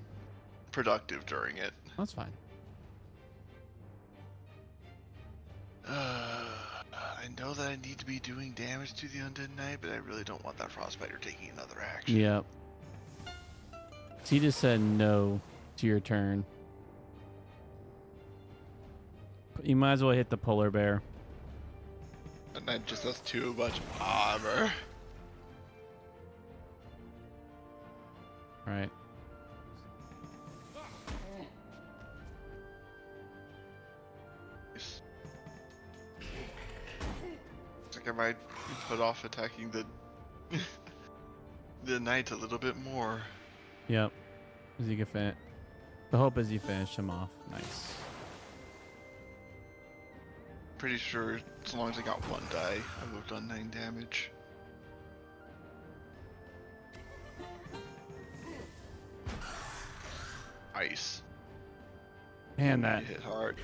productive during it.
That's fine.
I know that I need to be doing damage to the Undead Knight, but I really don't want that Frostbiter taking another action.
Yep. So you just said no to your turn. You might as well hit the polar bear.
And that just has too much armor.
All right.
Looks like I might put off attacking the the knight a little bit more.
Yep. As you can finish. The hope is you finish him off. Nice.
Pretty sure as long as I got one die, I would have done 9 damage. Ice.
Man, that...
He hit hard.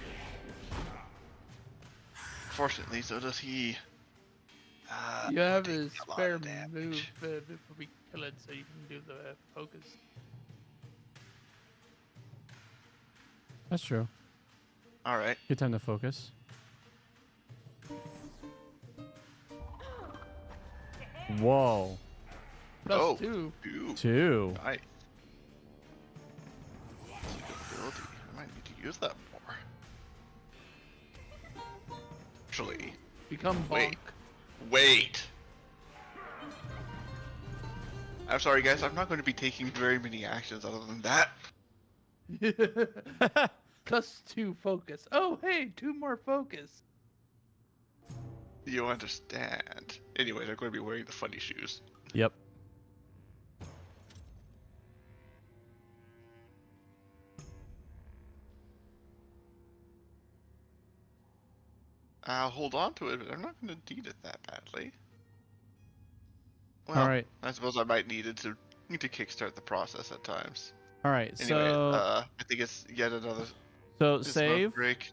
Fortunately, so does he.
You have
take
his
a lot
spare
of damage.
move before we kill it, so you can do the focus.
That's true.
All right.
Good time to focus. Whoa.
Plus
Oh,
2.
2.
2.
Nice. That's a good ability. I might need to use that more. Actually,
Become
Wait.
bonk.
wait. I'm sorry, guys. I'm not going to be taking very many actions other than that.
Plus 2 focus. Oh, hey, 2 more focus.
You understand. Anyways, I'm going to be wearing the funny shoes.
Yep.
I'll hold on to it, but I'm not going to need it that badly. Well,
All right.
I suppose I might need it to kickstart the process at times.
All right.
Anyway,
So
I think it's yet another
so
smoke
save.
break.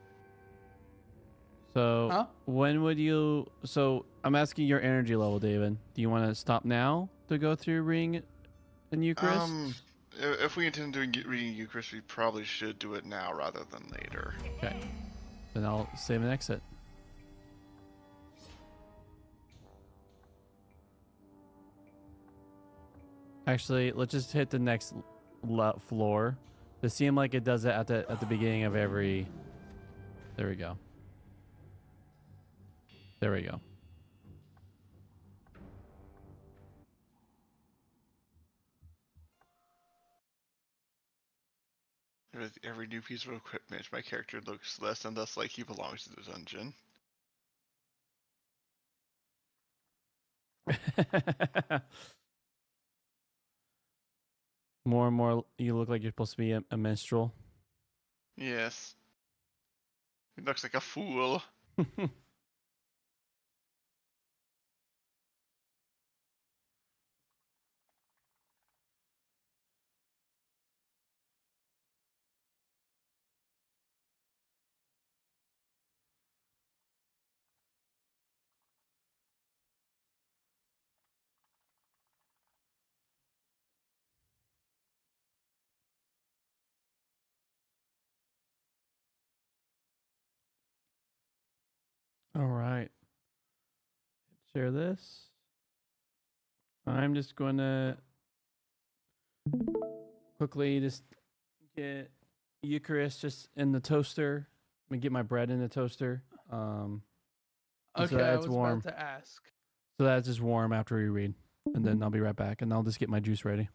So
Huh?
when would you? So I'm asking your energy level, David. Do you want to stop now to go through reading and Eucharist?
If we intend doing reading Eucharist, we probably should do it now rather than later.
Okay. Then I'll save and exit. Actually, let's just hit the next floor. It seemed like it does it at the beginning of every. There we go. There we go.
With every new piece of equipment, my character looks less and less like he belongs to the dungeon.
More and more, you look like you're supposed to be a minstrel.
Yes. He looks like a fool.
All right. Share this. I'm just going to quickly just get Eucharist just in the toaster. I'm gonna get my bread in the toaster. So
Okay,
that
I
it's
was
warm.
about to ask.
So that's just warm after we read, and then I'll be right back, and I'll just get my juice ready.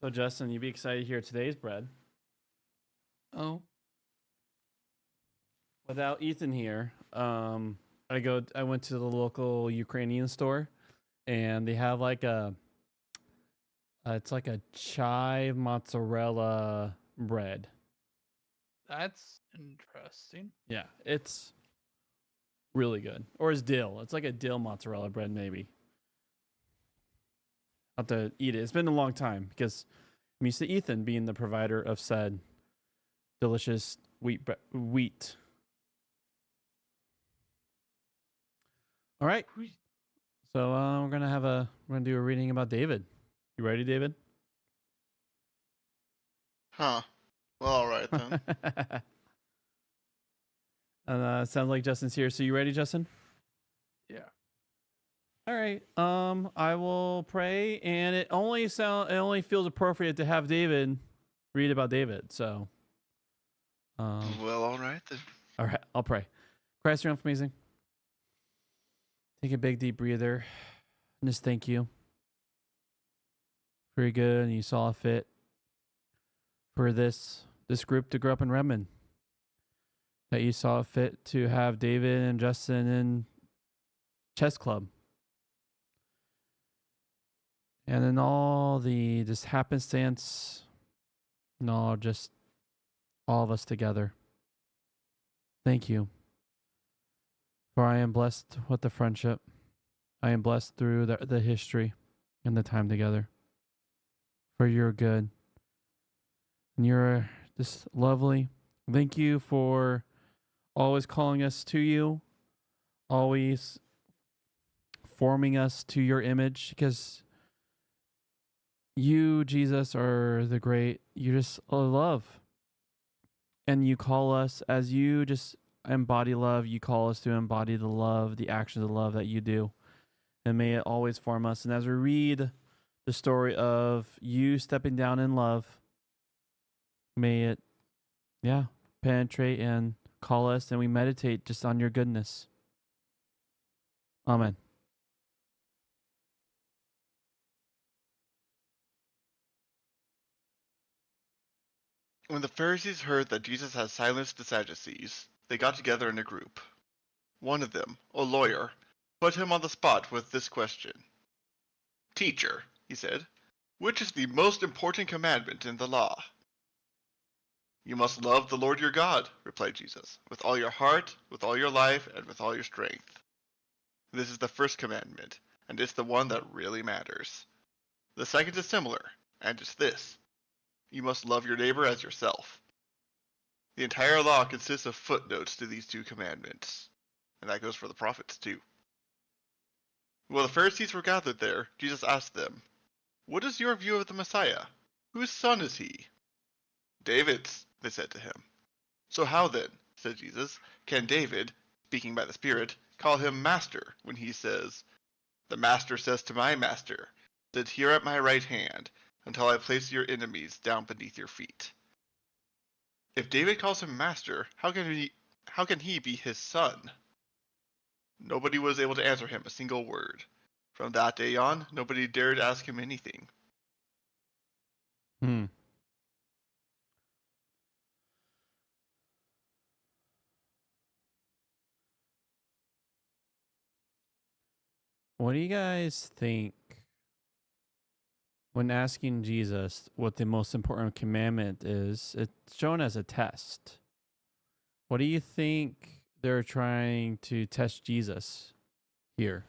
So Justin, you'd be excited to hear today's bread.
Oh,
Without Ethan here, I went to the local Ukrainian store, and they have like it's like a chive mozzarella bread.
that's interesting.
Yeah, it's really good. Or it's dill. It's like a dill mozzarella bread, maybe. I'll have to eat it. It's been a long time because I'm used to Ethan being the provider of said delicious wheat. All right. So we're gonna do a reading about David. You ready, David?
Huh. Well, all right then.
And sounds like Justin's here. So you ready, Justin?
Yeah.
All right. I will pray, and it only feels appropriate to have David read about David. So,
Well, all right then.
all right, I'll pray. Christ, you're amazing. Take a big deep breather, and just thank you for your good, and you saw fit for this group to grow up in Redmond. That you saw fit to have David and Justin in chess club. And then all the just happenstance, just all of us together. Thank you. For I am blessed with the friendship. I am blessed through the history and the time together. For you're good. And you're just lovely. Thank you for always calling us to you. Always forming us to your image, because you, Jesus, are the great, you just love. And you call us, as you just embody love, you call us to embody the love, the actions of love that you do. And may it always form us. And as we read the story of you stepping down in love, may it, penetrate and call us, and we meditate just on your goodness. Amen.
When the Pharisees heard that Jesus had silenced the Sadducees, they got together in a group. One of them, a lawyer, put him on the spot with this question. Teacher, he said, which is the most important commandment in the law? You must love the Lord your God, replied Jesus, with all your heart, with all your life, and with all your strength. This is the first commandment, and it's the one that really matters. The second is similar, and it's this. You must love your neighbor as yourself. The entire law consists of footnotes to these two commandments, and that goes for the prophets too. While the Pharisees were gathered there, Jesus asked them, What is your view of the Messiah? Whose son is he? David's, they said to him. So how then, said Jesus, can David, speaking by the Spirit, call him master when he says, The master says to my master, Sit here at my right hand, until I place your enemies down beneath your feet. If David calls him master, how can he be his son? Nobody was able to answer him a single word. From that day on, nobody dared ask him anything.
What do you guys think when asking Jesus what the most important commandment is? It's shown as a test. What do you think they're trying to test Jesus here?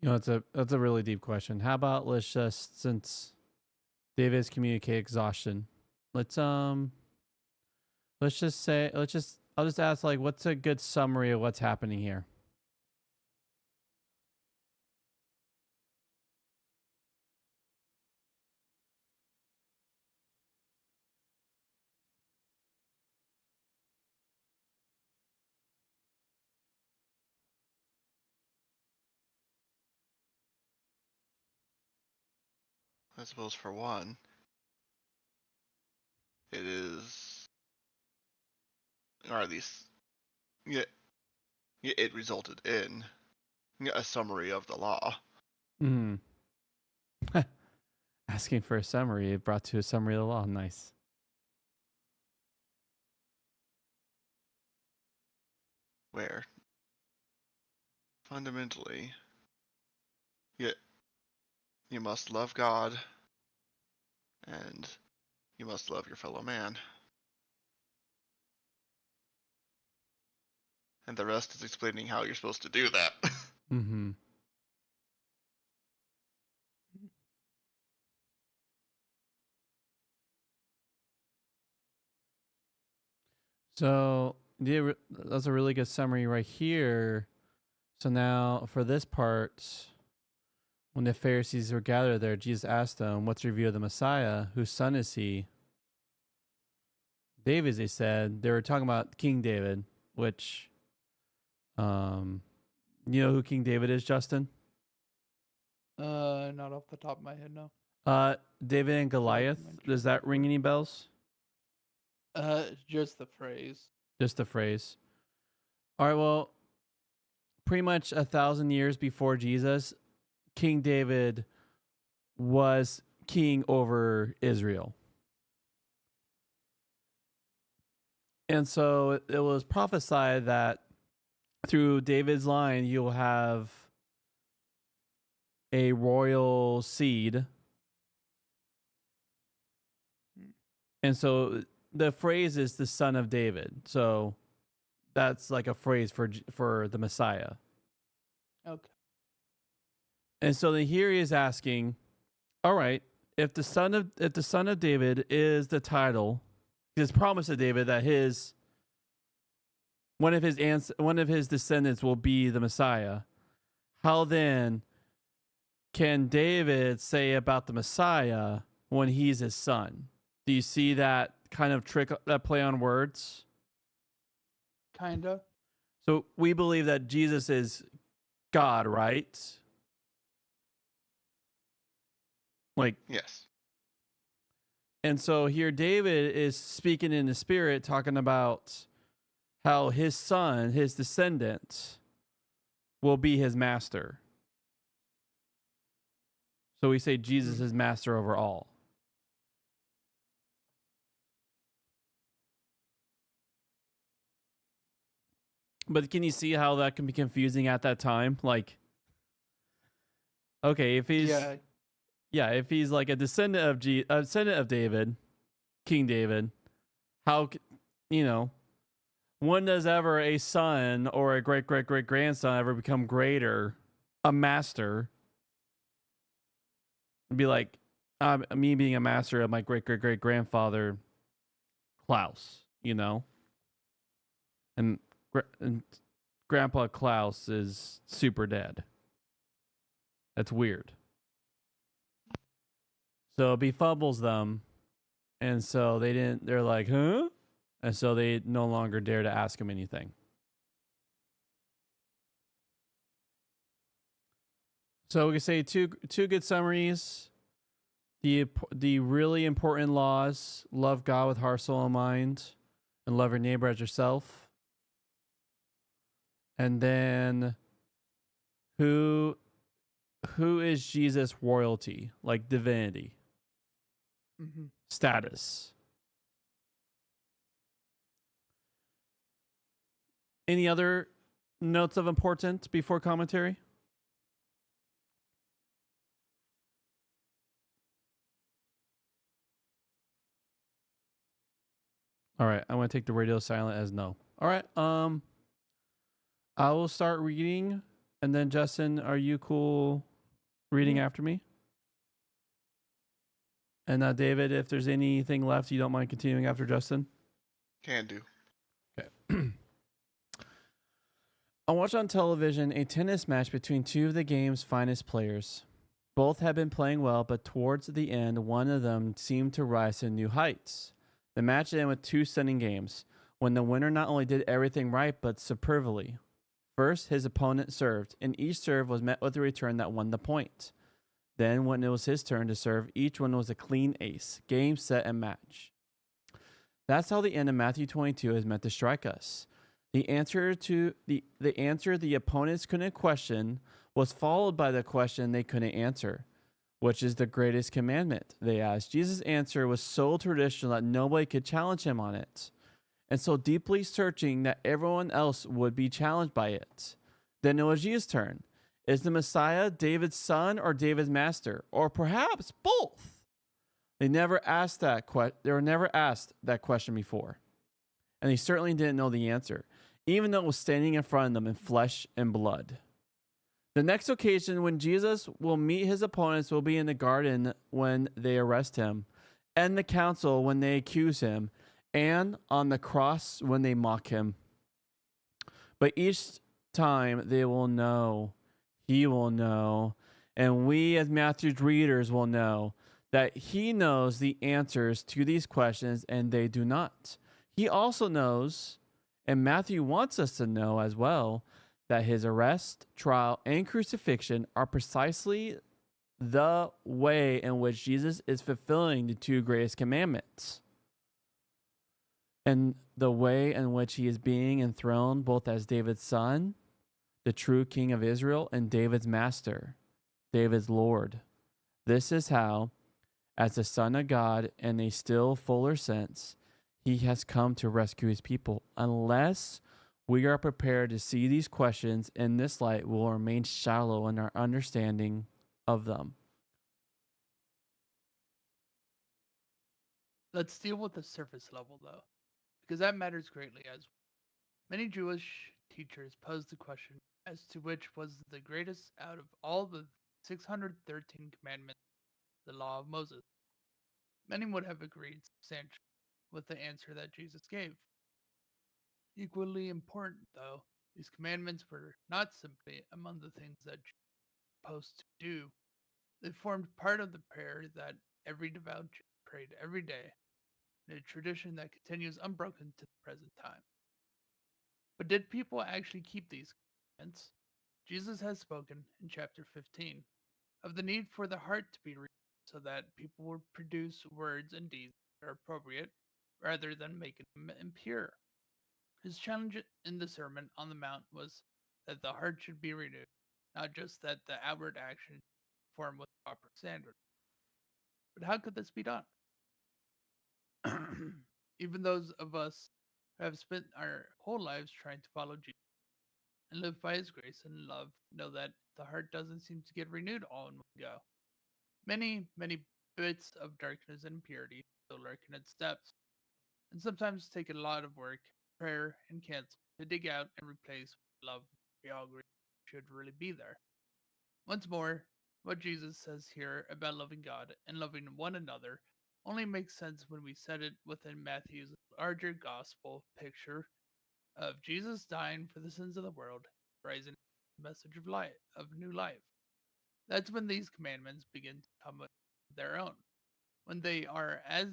That's a really deep question. How about let's just, since David's communicate exhaustion, let's just say I'll just ask, like, what's a good summary of what's happening here?
I suppose for one, it is, or at least, yeah, it resulted in a summary of the law.
Hmm. Asking for a summary, it brought to a summary of the law. Nice.
Where fundamentally, you must love God and you must love your fellow man. And the rest is explaining how you're supposed to do that.
Mm-hmm. So that's a really good summary right here. So now for this part, when the Pharisees were gathered there, Jesus asked them, "What's your view of the Messiah? Whose son is he?" David, they said. They were talking about King David, which, you know who King David is, Justin?
Not off the top of my head, no.
David and Goliath.
mentioned
Does that
before.
ring any bells?
Just the phrase.
Just the phrase. All right. Well, pretty much 1,000 years before Jesus, King David was king over Israel. And so it was prophesied that through David's line, you'll have a royal seed. And so the phrase is the son of David. So that's like a phrase for the Messiah.
Okay.
And so then here he is asking, all right, if the son of David is the title, his promise to David that one of his descendants will be the Messiah, how then can David say about the Messiah when he's his son? Do you see that kind of trick, that play on words?
Kinda.
So we believe that Jesus is God, right? Like,
Yes.
and so here David is speaking in the spirit, talking about how his son, his descendant, will be his master. So we say Jesus is master over all. But can you see how that can be confusing at that time? Like, okay, if he's if he's like a descendant of David, King David, how when does ever a son or a great great great grandson ever become greater, a master? Be like me being a master of my great great great grandfather, Klaus, and Grandpa Klaus is super dead. That's weird. So it befuddles them, and so they're like, huh? And so they no longer dare to ask him anything. So we can say two good summaries. The really important laws: love God with heart, soul, and mind, and love your neighbor as yourself. And then, who is Jesus' royalty, like divinity, status? Any other notes of importance before commentary? All right, I'm going to take the radio silent as no. All right, I will start reading, and then Justin, are you cool reading after me? And David, if there's anything left, you don't mind continuing after Justin?
Can do.
Okay. I watched on television a tennis match between two of the game's finest players. Both had been playing well, but towards the end, one of them seemed to rise to new heights. The match ended with two stunning games, when the winner not only did everything right, but superbly. First, his opponent served, and each serve was met with a return that won the point. Then, when it was his turn to serve, each one was a clean ace, game, set, and match. That's how the end of Matthew 22 is meant to strike us. The answer the opponents couldn't question was followed by the question they couldn't answer. Which is the greatest commandment? They asked. Jesus' answer was so traditional that nobody could challenge him on it, and so deeply searching that everyone else would be challenged by it. Then it was Jesus' turn. Is the Messiah David's son or David's master, or perhaps both? They were never asked that question before, and they certainly didn't know the answer, even though it was standing in front of them in flesh and blood. The next occasion when Jesus will meet his opponents will be in the garden when they arrest him, and the council when they accuse him, and on the cross when they mock him. But each time they will know, he will know, and we as Matthew's readers will know that he knows the answers to these questions and they do not. He also knows, and Matthew wants us to know as well, that his arrest, trial, and crucifixion are precisely the way in which Jesus is fulfilling the two greatest commandments, and the way in which he is being enthroned both as David's son, the true king of Israel, and David's master, David's Lord. This is how, as the Son of God in a still fuller sense, he has come to rescue his people. Unless we are prepared to see these questions in this light, will remain shallow in our understanding of them.
Let's deal with the surface level, though, because that matters greatly, as many Jewish teachers posed the question as to which was the greatest out of all the 613 commandments of the law of Moses. Many would have agreed substantially with the answer that Jesus gave. Equally important, though, these commandments were not simply among the things that Jews were supposed to do. They formed part of the prayer that every devout Jew prayed every day, in a tradition that continues unbroken to the present time. But did people actually keep these commandments? Jesus has spoken in chapter 15 of the need for the heart to be renewed so that people will produce words and deeds that are appropriate rather than making them impure. His challenge in the Sermon on the Mount was that the heart should be renewed, not just that the outward action conform with proper standards. But how could this be done? Even those of us who have spent our whole lives trying to follow Jesus and live by his grace and love know that the heart doesn't seem to get renewed all in one go. Many bits of darkness and impurity still lurk in its depths, and sometimes take a lot of work, prayer, and cancel to dig out and replace with love we all agree should really be there. Once more, what Jesus says here about loving God and loving one another only makes sense when we set it within Matthew's larger gospel picture of Jesus dying for the sins of the world, rising the message of life, of new life. That's when these commandments begin to come of their own, when they are as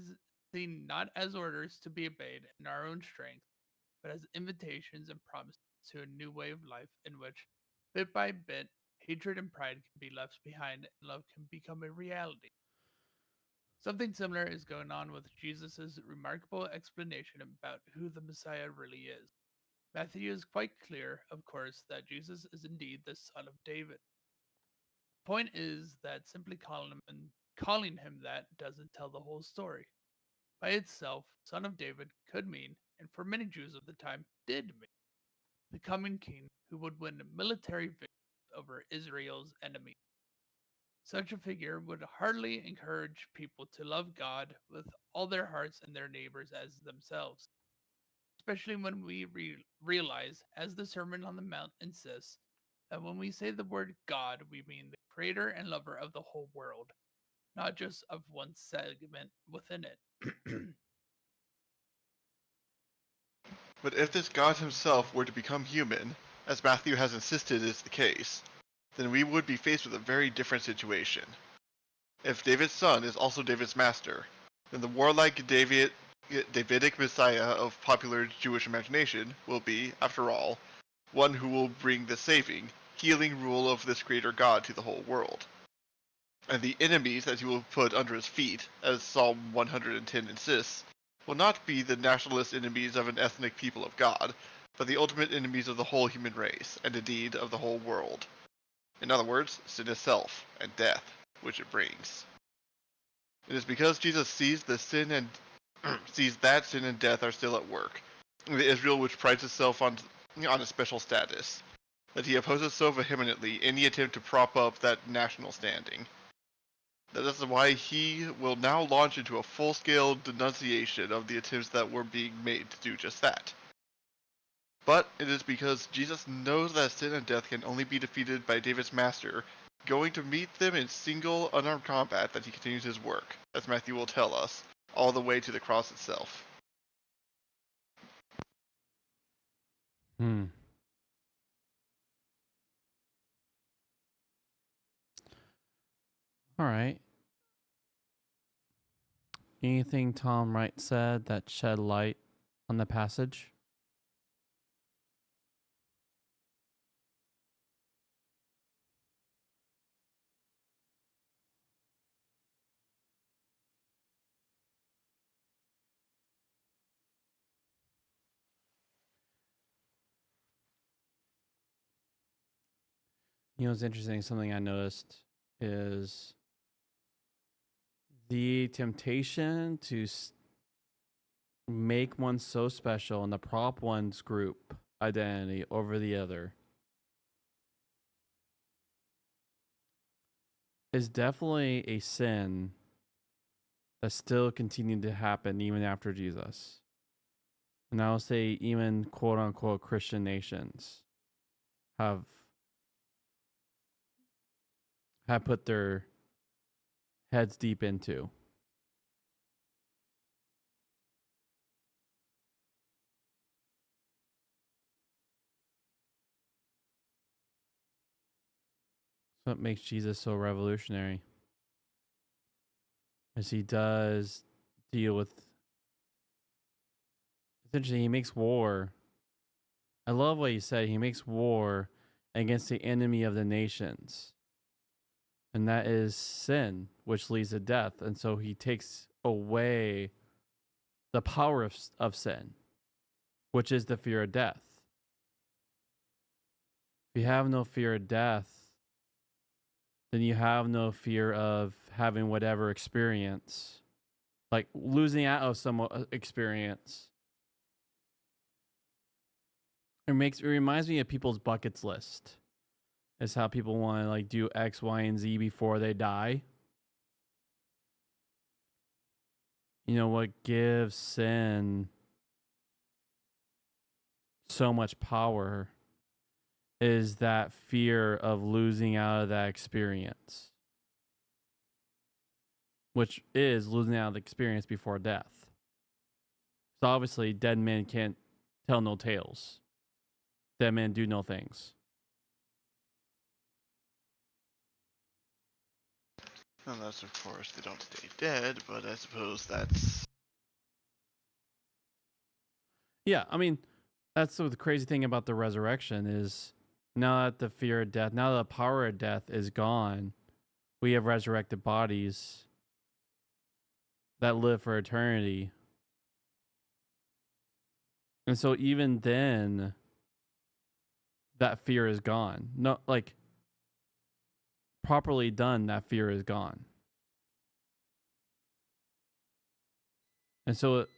seen not as orders to be obeyed in our own strength, but as invitations and promises to a new way of life in which, bit by bit, hatred and pride can be left behind and love can become a reality. Something similar is going on with Jesus' remarkable explanation about who the Messiah really is. Matthew is quite clear, of course, that Jesus is indeed the son of David. The point is that simply calling him that doesn't tell the whole story. By itself, son of David could mean, and for many Jews of the time did mean, the coming king who would win military victories over Israel's enemies. Such a figure would hardly encourage people to love God with all their hearts and their neighbors as themselves, especially when we realize, as the Sermon on the Mount insists, that when we say the word God, we mean the creator and lover of the whole world, not just of one segment within it.
But if this God himself were to become human, as Matthew has insisted is the case, then we would be faced with a very different situation. If David's son is also David's master, then the warlike Davidic Messiah of popular Jewish imagination will be, after all, one who will bring the saving, healing rule of this creator God to the whole world. And the enemies that he will put under his feet, as Psalm 110 insists, will not be the nationalist enemies of an ethnic people of God, but the ultimate enemies of the whole human race, and indeed of the whole world. In other words, sin itself, and death, which it brings. It is because Jesus sees the sin and sees that sin and death are still at work, in the Israel which prides itself on a special status, that he opposes so vehemently any attempt to prop up that national standing. That is why he will now launch into a full-scale denunciation of the attempts that were being made to do just that. But it is because Jesus knows that sin and death can only be defeated by David's master, going to meet them in single, unarmed combat, that he continues his work, as Matthew will tell us, all the way to the cross itself.
All right. Anything Tom Wright said that shed light on the passage? You know, it's interesting. Something I noticed is the temptation to make one so special and to prop one's group identity over the other is definitely a sin that still continued to happen even after Jesus. And I will say even quote unquote Christian nations have put their heads deep into. That's what makes Jesus so revolutionary. As he does deal with, it's interesting, he makes war. I love what he said. He makes war against the enemy of the nations. And that is sin, which leads to death. And so he takes away the power of sin, which is the fear of death. If you have no fear of death, then you have no fear of having whatever experience, like losing out of some experience. It reminds me of people's buckets list. Is how people want to like do X, Y, and Z before they die. You know what gives sin so much power is that fear of losing out of that experience, which is losing out of the experience before death. So obviously, dead men can't tell no tales. Dead men do no things.
Unless, of course, they don't stay dead, but I suppose that's...
Yeah, I mean, that's the crazy thing about the resurrection is now that the fear of death, now that the power of death is gone, we have resurrected bodies that live for eternity. And so even then, that fear is gone. No, like, properly done, that fear is gone. And so it's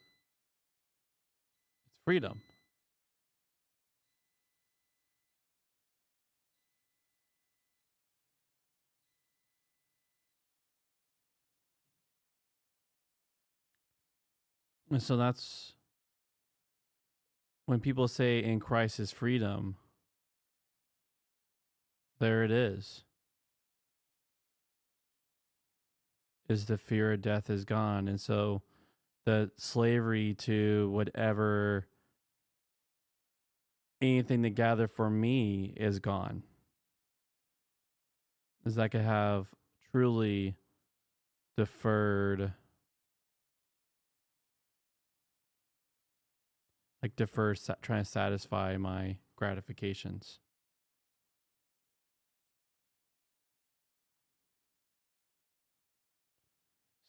freedom. And so that's when people say in Christ is freedom, there it is the fear of death is gone. And so the slavery to whatever, anything to gather for me is gone. Is I could have truly deferred, trying to satisfy my gratifications.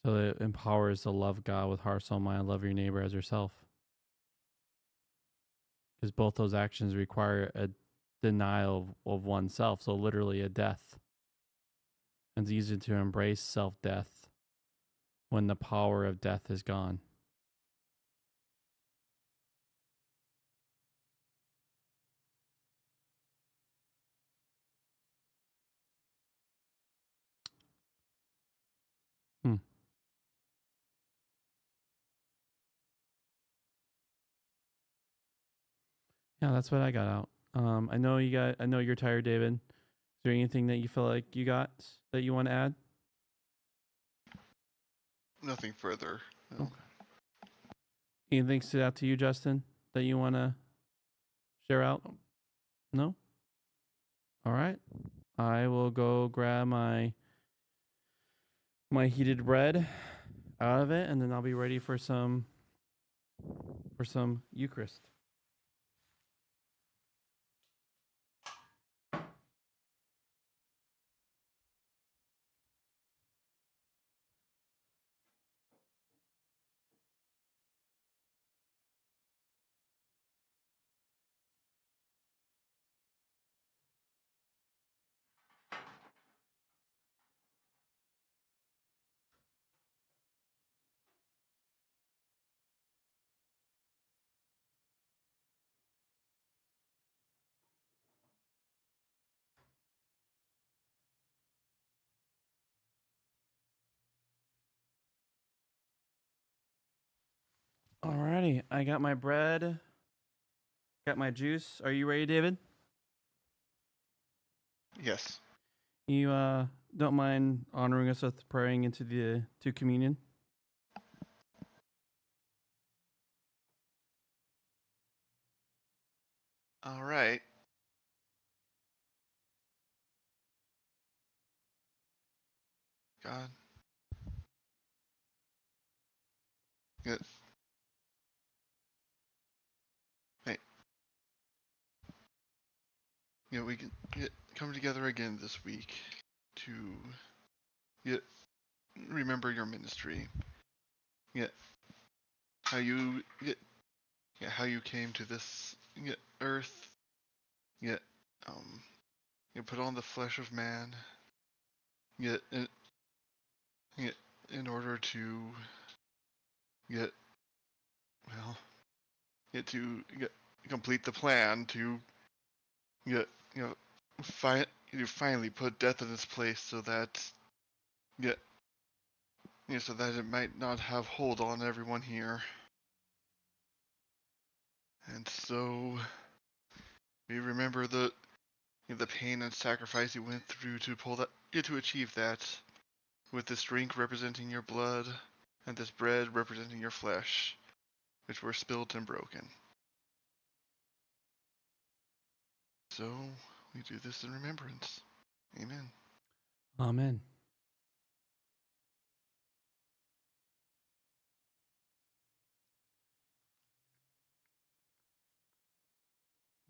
So it empowers to love God with heart, soul, mind, love your neighbor as yourself. Because both those actions require a denial of oneself. So literally a death. And it's easy to embrace self-death when the power of death is gone. Yeah, that's what I got out. I know you're tired, David. Is there anything that you feel like you got that you want to add?
Nothing further. No.
Okay. Anything stood out to you, Justin, that you want to share out? No? All right. I will go grab my heated bread out of it, and then I'll be ready for some Eucharist. Alrighty, I got my bread, got my juice. Are you ready, David?
Yes.
You don't mind honoring us with praying into to communion?
All right. God. Good. Hey. We can come together again this week to remember your ministry. How you how you came to this earth. Um. Put on the flesh of man. Yet in order to to complete the plan to get you finally put death in its place so that so that it might not have hold on everyone here. And so we remember the pain and sacrifice you went through to pull that to achieve that, with this drink representing your blood and this bread representing your flesh, which were spilled and broken. So we do this in remembrance. Amen.
Amen.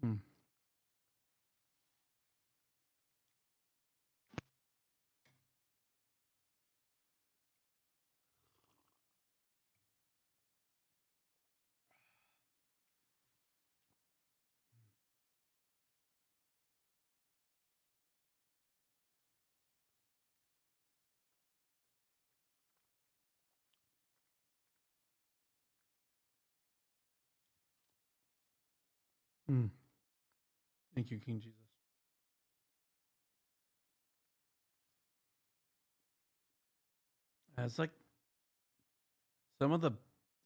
Hmm. Hmm. Thank you, King Jesus. It's like some of the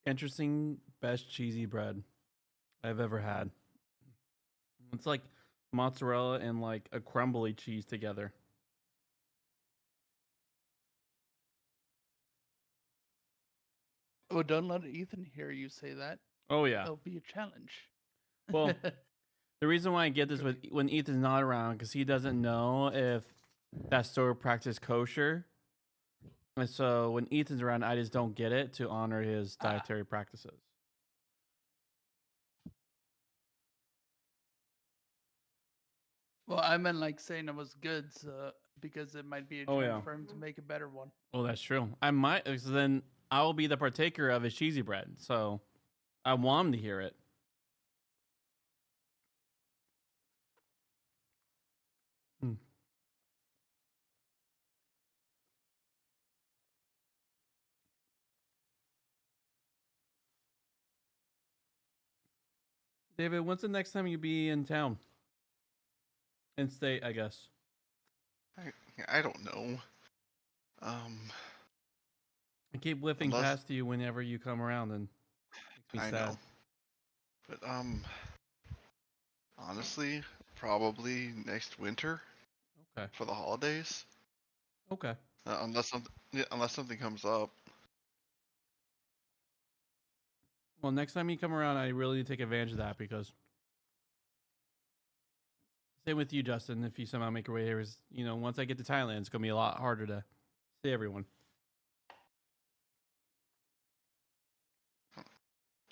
interesting, best cheesy bread I've ever had. It's like mozzarella and like a crumbly cheese together.
Oh, don't let Ethan hear you say that.
Oh yeah.
It'll be a challenge.
Well, the reason why I get this with when Ethan's not around because he doesn't know if that store practice kosher. And so when Ethan's around, I just don't get it to honor his dietary practices.
Well, I meant like saying it was good, so because it might be a
Oh,
chance
yeah.
for him to make a better one.
Oh, that's true. I might. So then I will be the partaker of his cheesy bread. So I want him to hear it. Hmm. David, when's the next time you be in town? In state, I guess.
I don't know.
I keep whiffing
Unless
past you whenever you come around, and makes me
I
sad.
know, but honestly, probably next winter
Okay.
for the holidays,
Okay.
unless something comes up.
Well, next time you come around, I really need to take advantage of that because same with you, Justin. If you somehow make your way here, is once I get to Thailand, it's gonna be a lot harder to see everyone.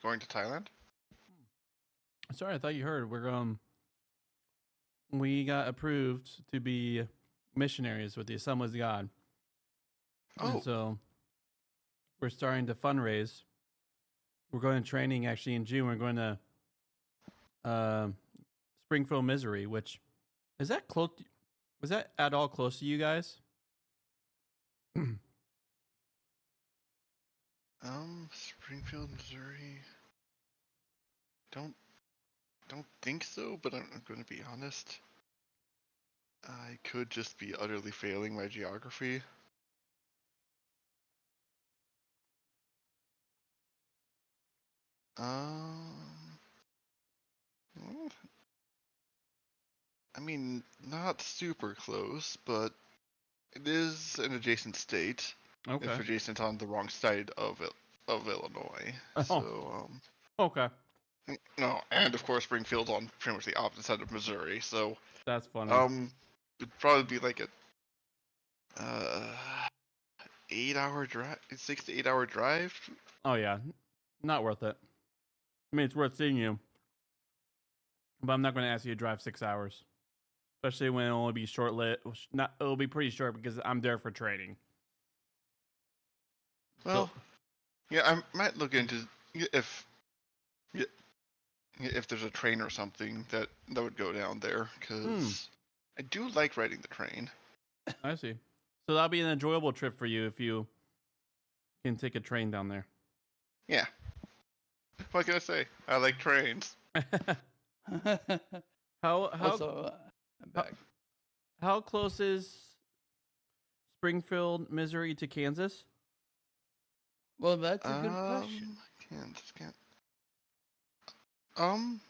Going to Thailand?
Sorry, I thought you heard. We got approved to be missionaries with the Assemblies of God.
Oh,
And so we're starting to fundraise. We're going to training actually in June. We're going to Springfield, Missouri, which is that close? Was that at all close to you guys?
Springfield, Missouri. Don't think so, but I'm going to be honest. I could just be utterly failing my geography. Well, I mean, not super close, but it is an adjacent state.
Okay.
If adjacent on the wrong side of Illinois.
Oh.
So,
Okay.
no, and of course Springfield's on pretty much the opposite side of Missouri. So,
That's funny.
it'd probably be like a 8-hour drive, 6 to 8 hour drive.
Oh yeah, not worth it. I mean, it's worth seeing you, but I'm not going to ask you to drive 6 hours, especially when it'll only be short lit. Not, it'll be pretty short because I'm there for training.
Well, yeah, I might look into if there's a train or something that would go down there, because I do like riding the train.
I see. So that'll be an enjoyable trip for you if you can take a train down there.
Yeah. What can I say? I like trains.
how
Also, I'm back.
how close is Springfield, Missouri to Kansas?
Well, that's a good question.
Kansas,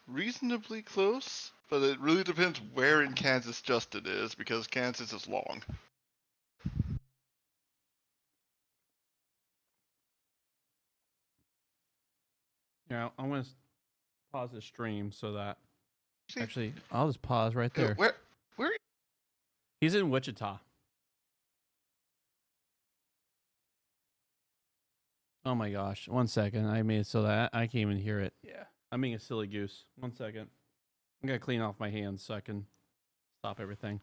reasonably close, but it really depends where in Kansas just it is, because Kansas is long.
Yeah, I'm gonna pause the stream so that
See,
actually I'll just pause right there.
Where?
He's in Wichita. Oh my gosh! 1 second, I made it so that I can't even hear it.
Yeah.
I'm being a silly goose. 1 second. I'm gonna clean off my hands so I can stop everything.